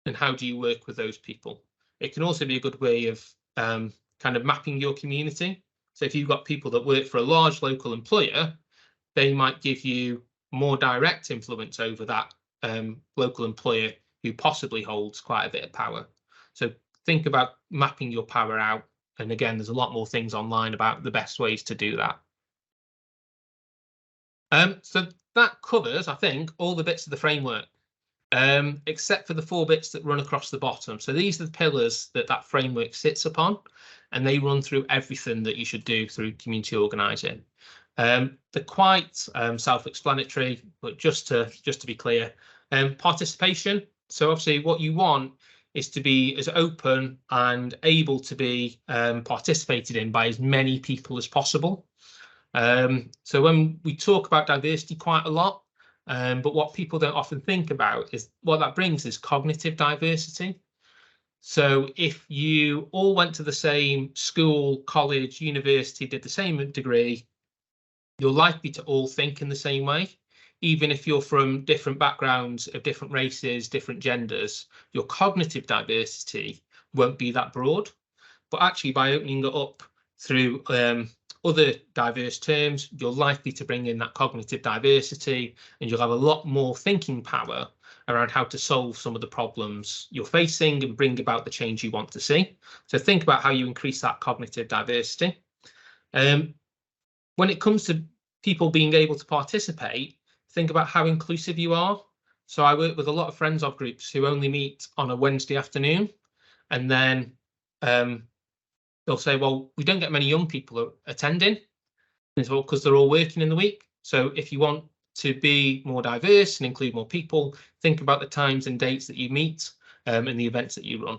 and how do you work with those people. It can also be a good way of kind of mapping your community. So if you've got people that work for a large local employer, they might give you more direct influence over that local employer who possibly holds quite a bit of power. So think about mapping your power out. And again, there's a lot more things online about the best ways to do that. So that covers, I think, all the bits of the framework, except for the 4 bits that run across the bottom. So these are the pillars that framework sits upon, and they run through everything that you should do through community organising. They're quite self-explanatory, but just to be clear, participation. So obviously what you want is to be as open and able to be participated in by as many people as possible. So when we talk about diversity quite a lot, but what people don't often think about is what that brings is cognitive diversity. So if you all went to the same school, college, university, did the same degree, you're likely to all think in the same way. Even if you're from different backgrounds of different races, different genders, your cognitive diversity won't be that broad. But actually, by opening it up through other diverse terms, you're likely to bring in that cognitive diversity, and you'll have a lot more thinking power around how to solve some of the problems you're facing and bring about the change you want to see. So think about how you increase that cognitive diversity. When it comes to people being able to participate, think about how inclusive you are. So I work with a lot of friends of groups who only meet on a Wednesday afternoon, and then they'll say, well, we don't get many young people attending, because they're all working in the week. So if you want to be more diverse and include more people, think about the times and dates that you meet and the events that you run.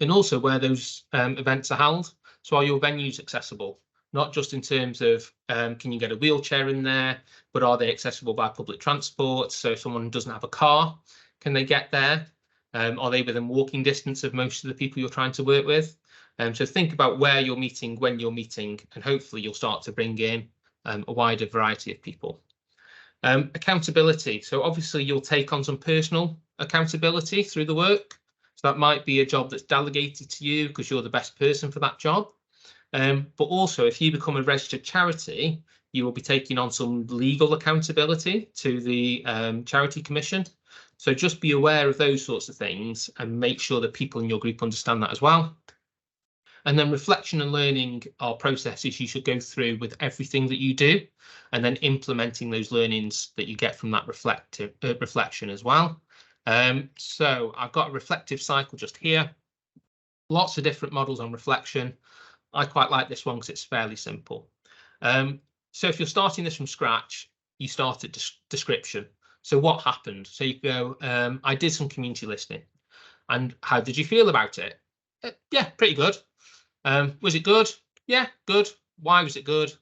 And also where those events are held. So are your venues accessible? Not just in terms of can you get a wheelchair in there, but are they accessible by public transport? So if someone doesn't have a car, can they get there? Are they within walking distance of most of the people you're trying to work with? So think about where you're meeting, when you're meeting, and hopefully you'll start to bring in a wider variety of people. Accountability. So obviously you'll take on some personal accountability through the work. So that might be a job that's delegated to you because you're the best person for that job. But also, if you become a registered charity, you will be taking on some legal accountability to the Charity Commission. So just be aware of those sorts of things and make sure that people in your group understand that as well. And then reflection and learning are processes you should go through with everything that you do, and then implementing those learnings that you get from that reflection as well. So I've got a reflective cycle just here. Lots of different models on reflection. I quite like this one because it's fairly simple. So if you're starting this from scratch, you start at description. So what happened? So you go, I did some community listening. And how did you feel about it? Yeah, pretty good. Was it good? Yeah, good. Why was it good?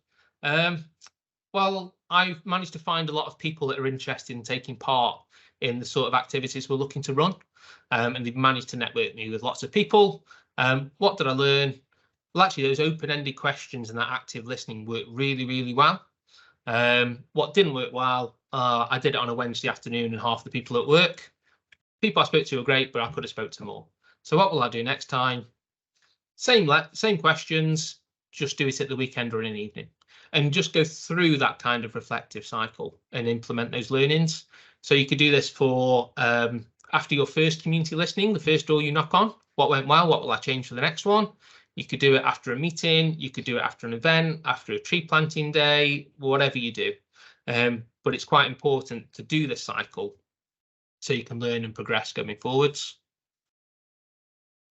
Well, I've managed to find a lot of people that are interested in taking part in the sort of activities we're looking to run. And they've managed to network me with lots of people. What did I learn? Well, actually, those open-ended questions and that active listening worked really, really well. What didn't work well, I did it on a Wednesday afternoon and half the people at work. People I spoke to were great, but I could have spoke to more. So what will I do next time? Same questions, just do it at the weekend or in an evening. And just go through that kind of reflective cycle and implement those learnings. So you could do this for after your first community listening, the first door you knock on. What went well? What will I change for the next one? You could do it after a meeting. You could do it after an event, after a tree planting day, whatever you do. But it's quite important to do this cycle so you can learn and progress going forwards.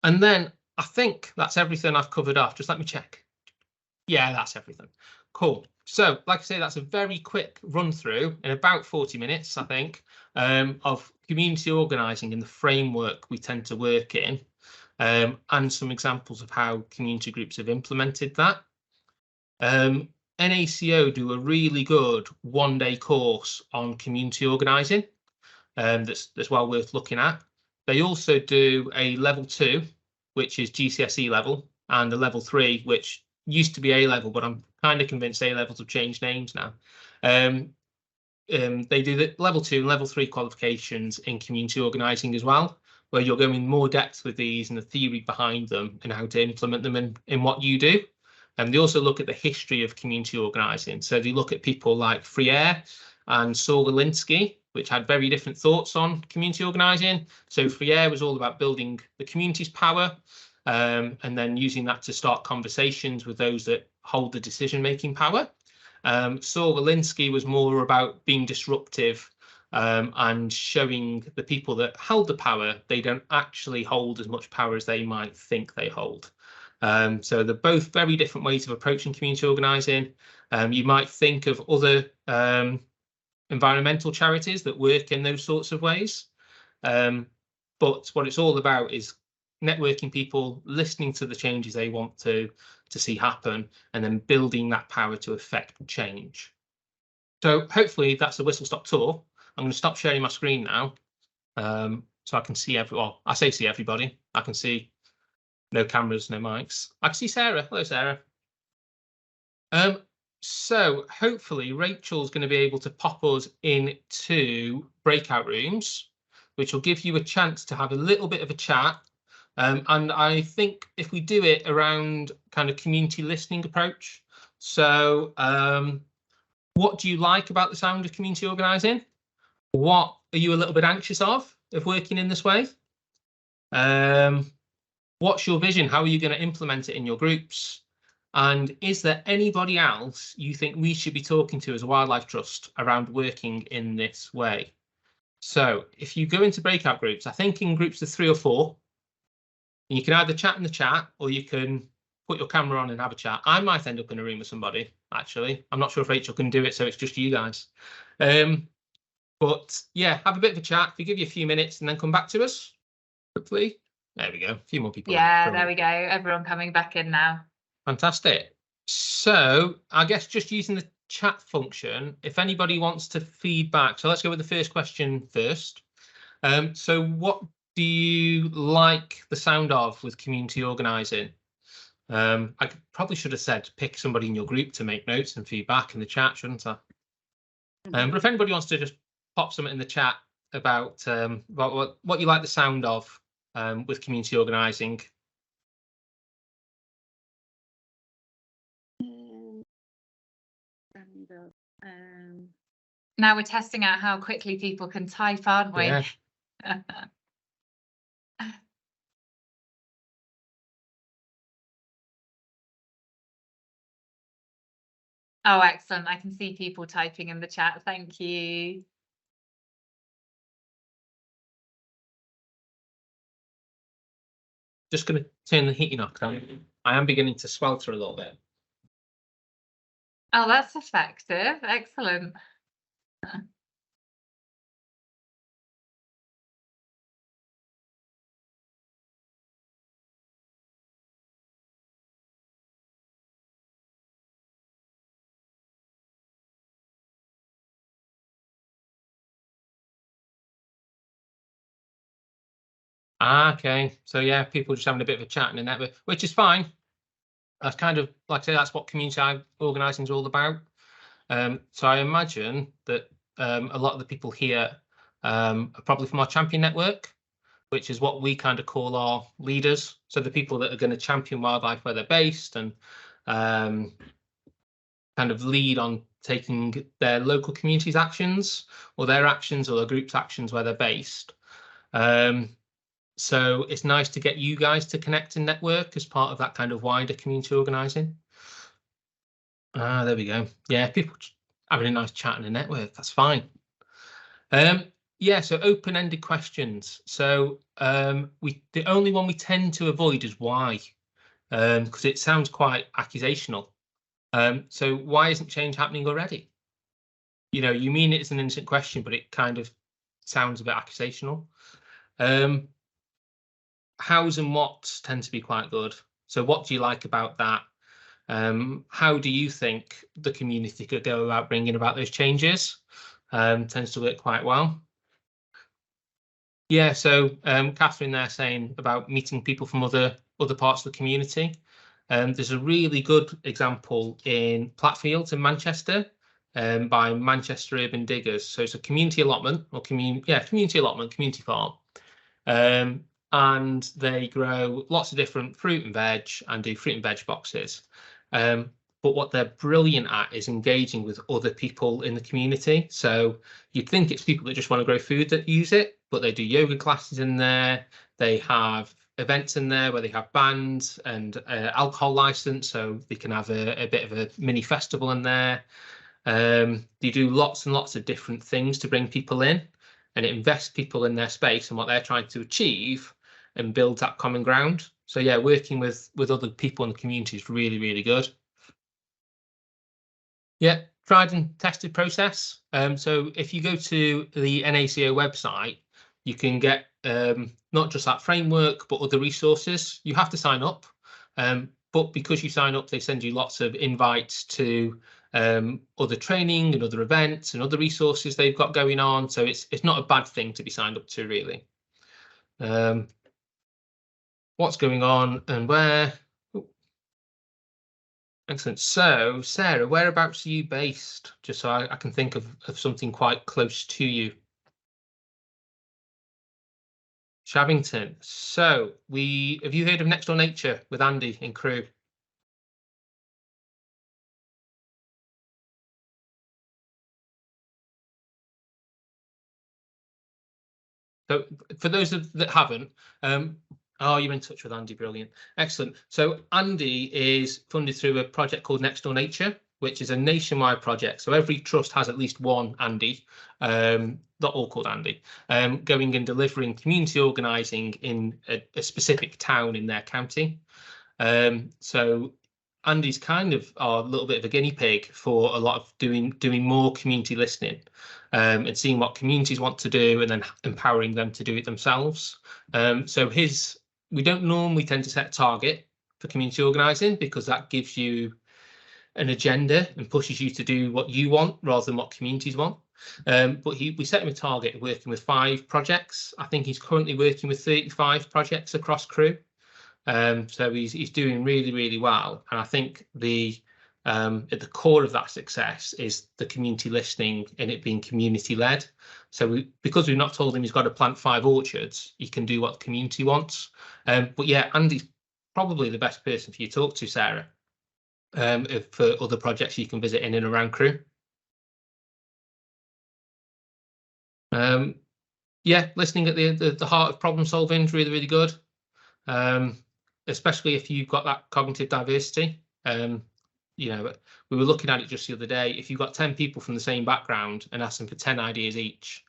And then I think that's everything I've covered off. Just let me check. Yeah, that's everything. Cool. So, like I say, that's a very quick run through in about 40 minutes, I think, of community organising and the framework we tend to work in, and some examples of how community groups have implemented that. NACO do a really good one-day course on community organising, that's well worth looking at. They also do a level 2, which is GCSE level, and a level 3, which used to be A level, but I'm kind of convinced A levels have changed names now. They do the level 2 and level 3 qualifications in community organising as well, where you're going in more depth with these and the theory behind them and how to implement them in what you do. And they also look at the history of community organising. So they look at people like Freire and Saul Alinsky, which had very different thoughts on community organising. So Freire was all about building the community's power, and then using that to start conversations with those that hold the decision-making power. Saul Alinsky was more about being disruptive, and showing the people that held the power they don't actually hold as much power as they might think they hold. So they're both very different ways of approaching community organising. You might think of other environmental charities that work in those sorts of ways. But what it's all about is networking people, listening to the changes they want to see happen, and then building that power to affect change. So hopefully that's a whistle-stop tour. I'm going to stop sharing my screen now, so I can see I say see everybody. I can see no cameras, no mics. I can see Sarah. Hello, Sarah. So hopefully Rachel's going to be able to pop us into breakout rooms, which will give you a chance to have a little bit of a chat. And I think if we do it around kind of community listening approach. So what do you like about the sound of community organising? What are you a little bit anxious of working in this way? What's your vision? How are you going to implement it in your groups? And is there anybody else you think we should be talking to as a wildlife trust around working in this way? So if you go into breakout groups, I think in groups of 3 or 4, you can either chat in the chat or you can put your camera on and have a chat. I might end up in a room with somebody, actually. I'm not sure if Rachel can do it, so it's just you guys. But yeah, have a bit of a chat. If you give you a few minutes and then come back to us, hopefully. There we go. A few more people. Yeah, there we go. Everyone coming back in now. Fantastic. So I guess just using the chat function, if anybody wants to feedback. So let's go with the first question first. So what do you like the sound of with community organising? I probably should have said pick somebody in your group to make notes and feedback in the chat, shouldn't I? But if anybody wants to just pop something in the chat about what you like the sound of with community organising. Now we're testing out how quickly people can type, aren't we? Yeah. Oh, excellent. I can see people typing in the chat. Thank you. Just going to turn the heating off. I am beginning to swelter a little bit. Oh, that's effective. Excellent. Okay, so yeah, people just having a bit of a chat in the network, which is fine. That's kind of, like I say, that's what community organising is all about. So I imagine that a lot of the people here are probably from our champion network, which is what we kind of call our leaders. So the people that are going to champion wildlife where they're based and kind of lead on taking their local communities' actions or their actions or their group's actions where they're based. So it's nice to get you guys to connect and network as part of that kind of wider community organising. There we go. Yeah, people having a nice chat in a network, that's fine. Yeah, so open-ended questions. So the only one we tend to avoid is why, because it sounds quite accusational. So why isn't change happening already? You know, you mean it's an innocent question, but it kind of sounds a bit accusational. Hows and whats tend to be quite good. So what do you like about that? How do you think the community could go about bringing about those changes? Tends to work quite well. Yeah, so Catherine there saying about meeting people from other parts of the community. There's a really good example in Platfields in Manchester by Manchester Urban Diggers. So it's a community allotment or community allotment, community farm. And they grow lots of different fruit and veg and do fruit and veg boxes. But what they're brilliant at is engaging with other people in the community. So you'd think it's people that just want to grow food that use it, but they do yoga classes in there. They have events in there where they have bands and alcohol license, so they can have a bit of a mini festival in there. They do lots and lots of different things to bring people in, and it invests people in their space and what they're trying to achieve and builds that common ground. So yeah, working with other people in the community is really, really good. Yeah, tried and tested process. So if you go to the NACO website, you can get not just that framework, but other resources. You have to sign up, but because you sign up, they send you lots of invites to other training and other events and other resources they've got going on. So it's not a bad thing to be signed up to, really. What's going on and where? Excellent. So, Sarah, whereabouts are you based? Just so I can think of something quite close to you. Shavington. So, have you heard of Next Door Nature with Andy and crew? So, for those that haven't, oh, you're in touch with Andy, brilliant, excellent. So, Andy is funded through a project called Next Door Nature, which is a nationwide project. So every trust has at least one Andy, not all called Andy, going and delivering community organising in a specific town in their county. So Andy's kind of a little bit of a guinea pig for a lot of doing more community listening and seeing what communities want to do and then empowering them to do it themselves. So we don't normally tend to set a target for community organising because that gives you an agenda and pushes you to do what you want rather than what communities want. But we set him a target of working with 5 projects. I think he's currently working with 35 projects across crew. So he's doing really, really well. And I think at the core of that success is the community listening and it being community led. So because we've not told him he's got to plant 5 orchards, he can do what the community wants. But yeah, Andy's probably the best person for you to talk to, Sarah, for other projects you can visit in and around crew. Yeah, listening at the heart of problem solving is really, really good. Especially if you've got that cognitive diversity. You know, we were looking at it just the other day. If you've got 10 people from the same background and ask them for 10 ideas each,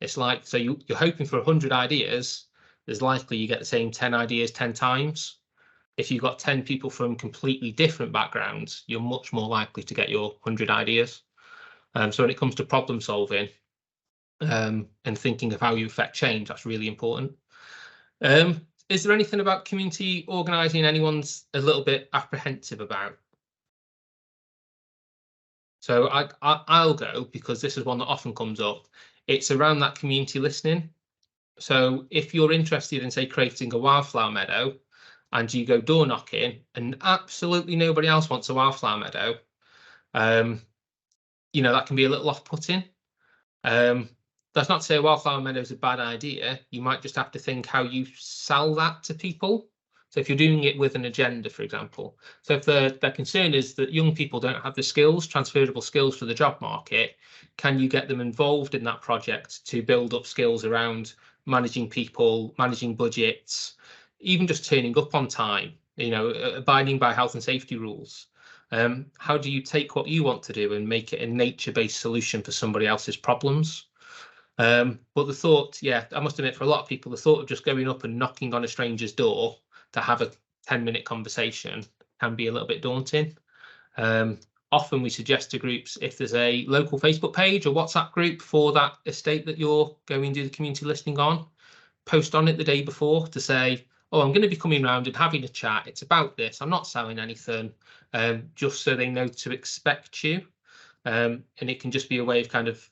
it's like, so you're hoping for 100 ideas, there's likely you get the same 10 ideas 10 times. If you've got 10 people from completely different backgrounds, you're much more likely to get your 100 ideas. So when it comes to problem solving and thinking of how you affect change, that's really important. Is there anything about community organising anyone's a little bit apprehensive about? So I'll go, because this is one that often comes up. It's around that community listening. So if you're interested in, say, creating a wildflower meadow and you go door knocking and absolutely nobody else wants a wildflower meadow, you know, that can be a little off-putting. That's not to say a wildflower meadow is a bad idea. You might just have to think how you sell that to people. So if you're doing it with an agenda, for example, so if their concern is that young people don't have the skills, transferable skills for the job market, can you get them involved in that project to build up skills around managing people, managing budgets, even just turning up on time, you know, abiding by health and safety rules? How do you take what you want to do and make it a nature-based solution for somebody else's problems? But the thought, yeah, I must admit, for a lot of people, the thought of just going up and knocking on a stranger's door to have a 10-minute conversation can be a little bit daunting. Often we suggest to groups, if there's a local Facebook page or WhatsApp group for that estate that you're going to do the community listening on, post on it the day before to say, oh, I'm going to be coming around and having a chat. It's about this. I'm not selling anything, just so they know to expect you. And it can just be a way of kind of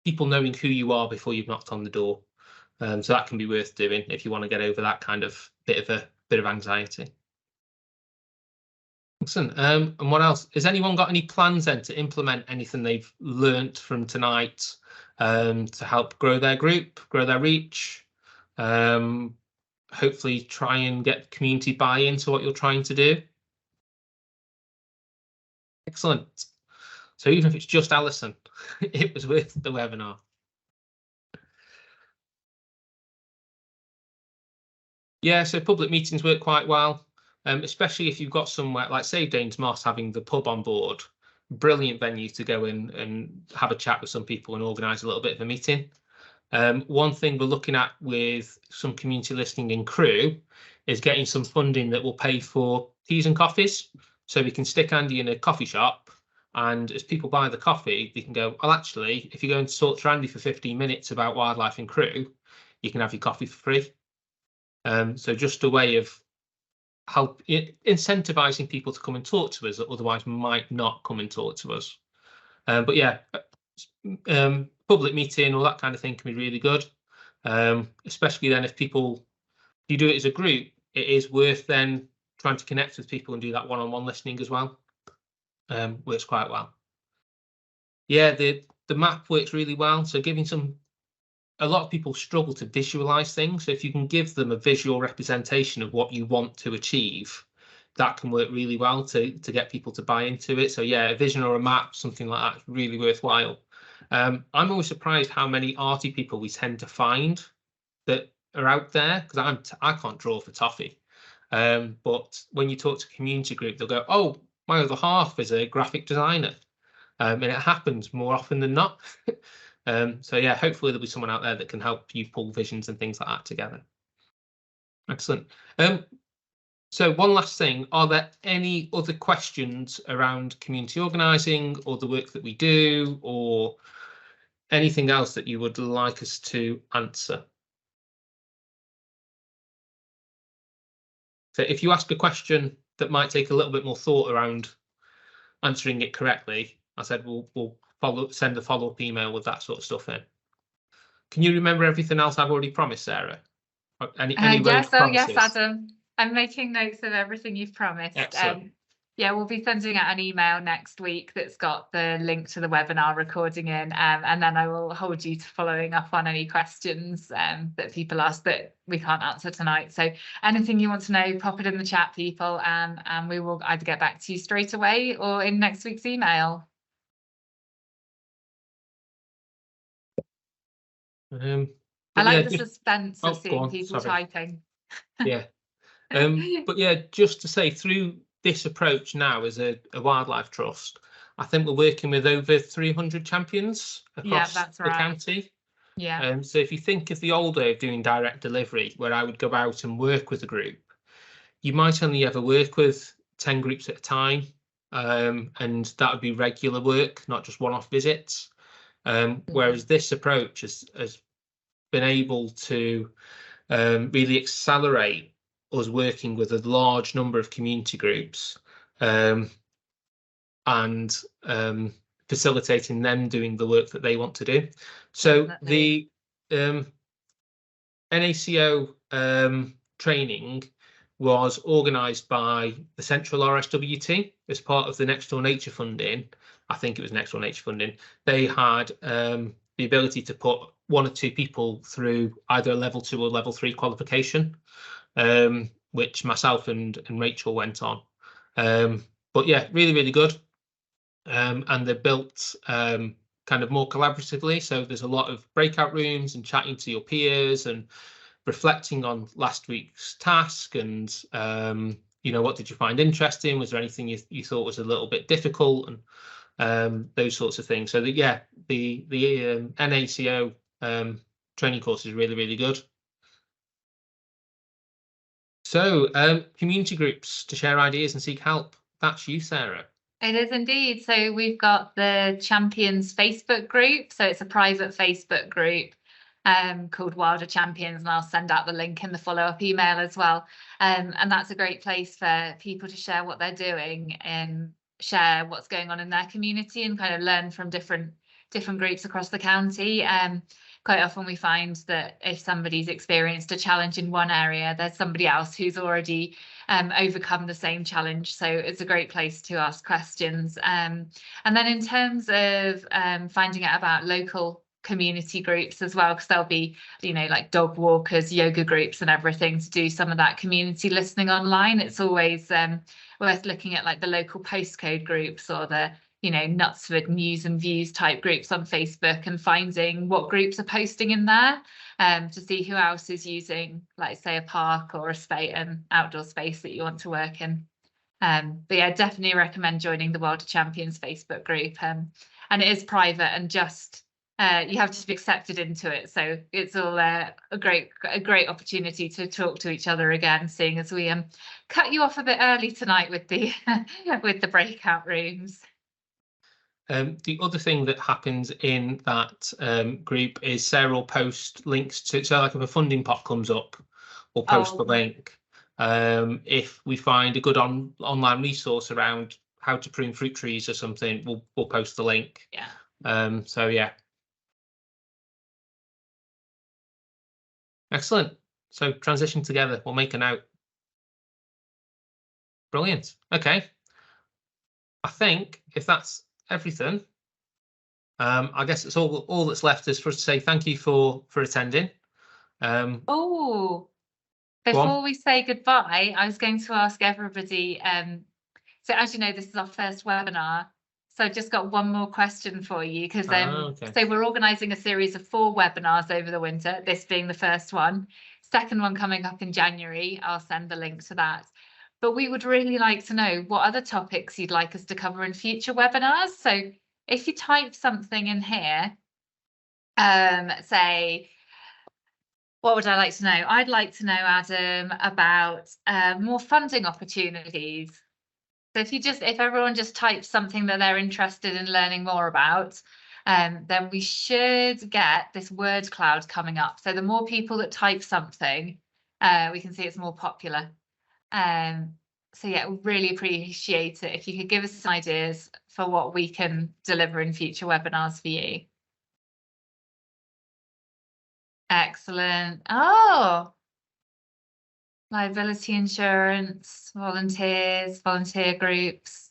people knowing who you are before you've knocked on the door. So that can be worth doing if you want to get over that kind of bit of anxiety. Excellent. And what else? Has anyone got any plans then to implement anything they've learnt from tonight to help grow their group, grow their reach? Hopefully try and get community buy-in to what you're trying to do. Excellent. So even if it's just Alison, it was worth the webinar. Yeah, so public meetings work quite well, especially if you've got somewhere like, say, Danes Moss having the pub on board. Brilliant venue to go in and have a chat with some people and organise a little bit of a meeting. One thing we're looking at with some community listening in Crewe is getting some funding that will pay for teas and coffees. So we can stick Andy in a coffee shop, and as people buy the coffee, they can go, well, actually, if you're going to talk to Andy for 15 minutes about wildlife in Crewe, you can have your coffee for free. So just a way of help incentivizing people to come and talk to us that otherwise might not come and talk to us. But yeah, public meeting, all that kind of thing can be really good. Especially then if you do it as a group, it is worth then trying to connect with people and do that one-on-one listening as well. Works quite well. Yeah, the map works really well. So giving a lot of people struggle to visualize things. So if you can give them a visual representation of what you want to achieve, that can work really well to get people to buy into it. So yeah, a vision or a map, something like that, is really worthwhile. I'm always surprised how many arty people we tend to find that are out there, because I can't draw for toffee. But when you talk to a community group, they'll go, oh, my other half is a graphic designer. And it happens more often than not. So yeah, hopefully there'll be someone out there that can help you pull visions and things like that together. Excellent. So one last thing, are there any other questions around community organising or the work that we do, or anything else that you would like us to answer? So if you ask a question that might take a little bit more thought around answering it correctly, I said we'll send a follow-up email with that sort of stuff in. Can you remember everything else I've already promised, Sarah? Any yes, promises? yes, Adam. I'm making notes of everything you've promised. Yeah, we'll be sending out an email next week that's got the link to the webinar recording in, and then I will hold you to following up on any questions that people ask that we can't answer tonight. So anything you want to know, pop it in the chat, people, and we will either get back to you straight away or in next week's email. I But yeah, like the suspense of go seeing on, people sorry. typing. Yeah. But yeah, just to say, through this approach now as a wildlife trust, I think we're working with over 300 champions Yeah, across that's the right. county. Yeah. So if you think of the old way of doing direct delivery, where I would go out and work with a group, you might only ever work with 10 groups at a time. And that would be regular work, not just one-off visits. Whereas this approach has been able to really accelerate us working with a large number of community groups, and facilitating them doing the work that they want to do. So Definitely. the NACO training was organised by the Central RSWT as part of the Next Door Nature funding. I think it was Next Door Nature funding. They had the ability to put 1 or 2 people through either a level 2 or level 3 qualification, which myself and Rachel went on. But yeah, really, really good. And they're built kind of more collaboratively. So there's a lot of breakout rooms and chatting to your peers and reflecting on last week's task and what did you find interesting? Was there anything you thought was a little bit difficult, and those sorts of things. So that, yeah, the NACO training course is really, really good. So community groups to share ideas and seek help. That's you, Sarah. It is indeed. So we've got the Champions Facebook group. So it's a private Facebook group called Wilder Champions, and I'll send out the link in the follow-up email as well. And that's a great place for people to share what they're doing and share what's going on in their community and kind of learn from different groups across the county. Quite often we find that if somebody's experienced a challenge in one area, there's somebody else who's already overcome the same challenge. So it's a great place to ask questions. And then in terms of finding out about local community groups as well, because there'll be, like dog walkers, yoga groups and everything to do some of that community listening online. It's always worth looking at like the local postcode groups or the Knutsford News and Views type groups on Facebook and finding what groups are posting in there to see who else is using, like say, a park or a space, outdoor space that you want to work in. But yeah, definitely recommend joining the Wilder Champions Facebook group. And it is private and just you have to be accepted into it. So it's all a great opportunity to talk to each other again, seeing as we cut you off a bit early tonight with the with the breakout rooms. The other thing that happens in that group is Sarah will post links to, so like if a funding pot comes up, we'll post the link. If we find a good online resource around how to prune fruit trees or something, we'll post the link. Yeah. So yeah. Excellent. So transition together. We'll make a note. Brilliant. Okay. I think if that's everything, I guess it's all that's left is for us to say thank you for attending. Before we say goodbye, I was going to ask everybody, so as you know, this is our first webinar, so I've just got one more question for you, because so we're organising a series of 4 webinars over the winter, this being the first one, second one coming up in January. I'll send the link to that. But we would really like to know what other topics you'd like us to cover in future webinars. So if you type something in here, say, what would I like to know? I'd like to know, Adam, about more funding opportunities. So if everyone just types something that they're interested in learning more about, then we should get this word cloud coming up. So the more people that type something, we can see it's more popular. So yeah, really appreciate it if you could give us some ideas for what we can deliver in future webinars for you. Excellent. Oh, liability insurance, volunteers, volunteer groups,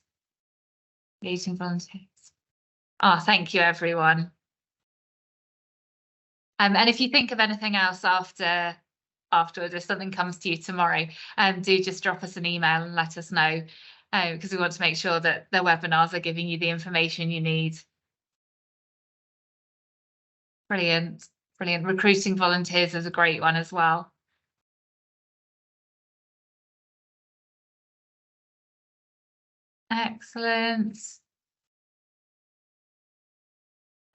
meeting volunteers. Oh, thank you, everyone. And if you think of anything else afterwards, if something comes to you tomorrow, do just drop us an email and let us know, because we want to make sure that the webinars are giving you the information you need. Brilliant. Brilliant. Recruiting volunteers is a great one as well. Excellent.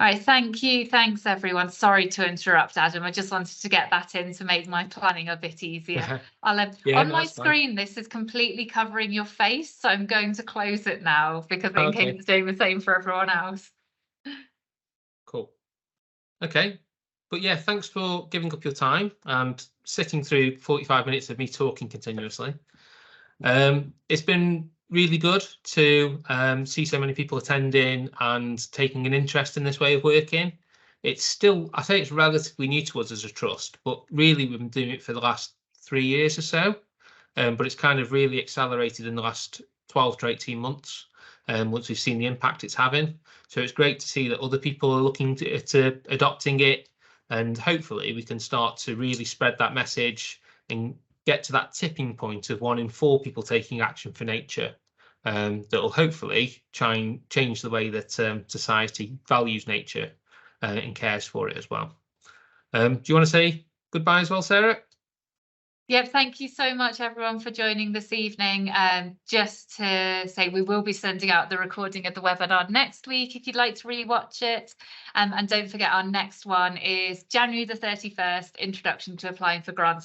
All right, thank you. Thanks, everyone. Sorry to interrupt, Adam. I just wanted to get that in to make my planning a bit easier. Yeah, On no, my that's fine. screen, this is completely covering your face, so I'm going to close it now because in case Okay. it's doing the same for everyone else. Cool. Okay. But yeah, thanks for giving up your time and sitting through 45 minutes of me talking continuously. It's been really good to see so many people attending and taking an interest in this way of working. It's still, I say it's relatively new to us as a trust, but really we've been doing it for the last 3 years or so. But it's kind of really accelerated in the last 12 to 18 months, once we've seen the impact it's having. So it's great to see that other people are looking to adopting it, and hopefully we can start to really spread that message and get to that tipping point of 1 in 4 people taking action for nature. That will hopefully try and change the way that society values nature and cares for it as well. Do you want to say goodbye as well, Sarah? Yep, thank you so much, everyone, for joining this evening. Just to say, we will be sending out the recording of the webinar next week if you'd like to rewatch it. And don't forget, our next one is January the 31st, Introduction to Applying for Grants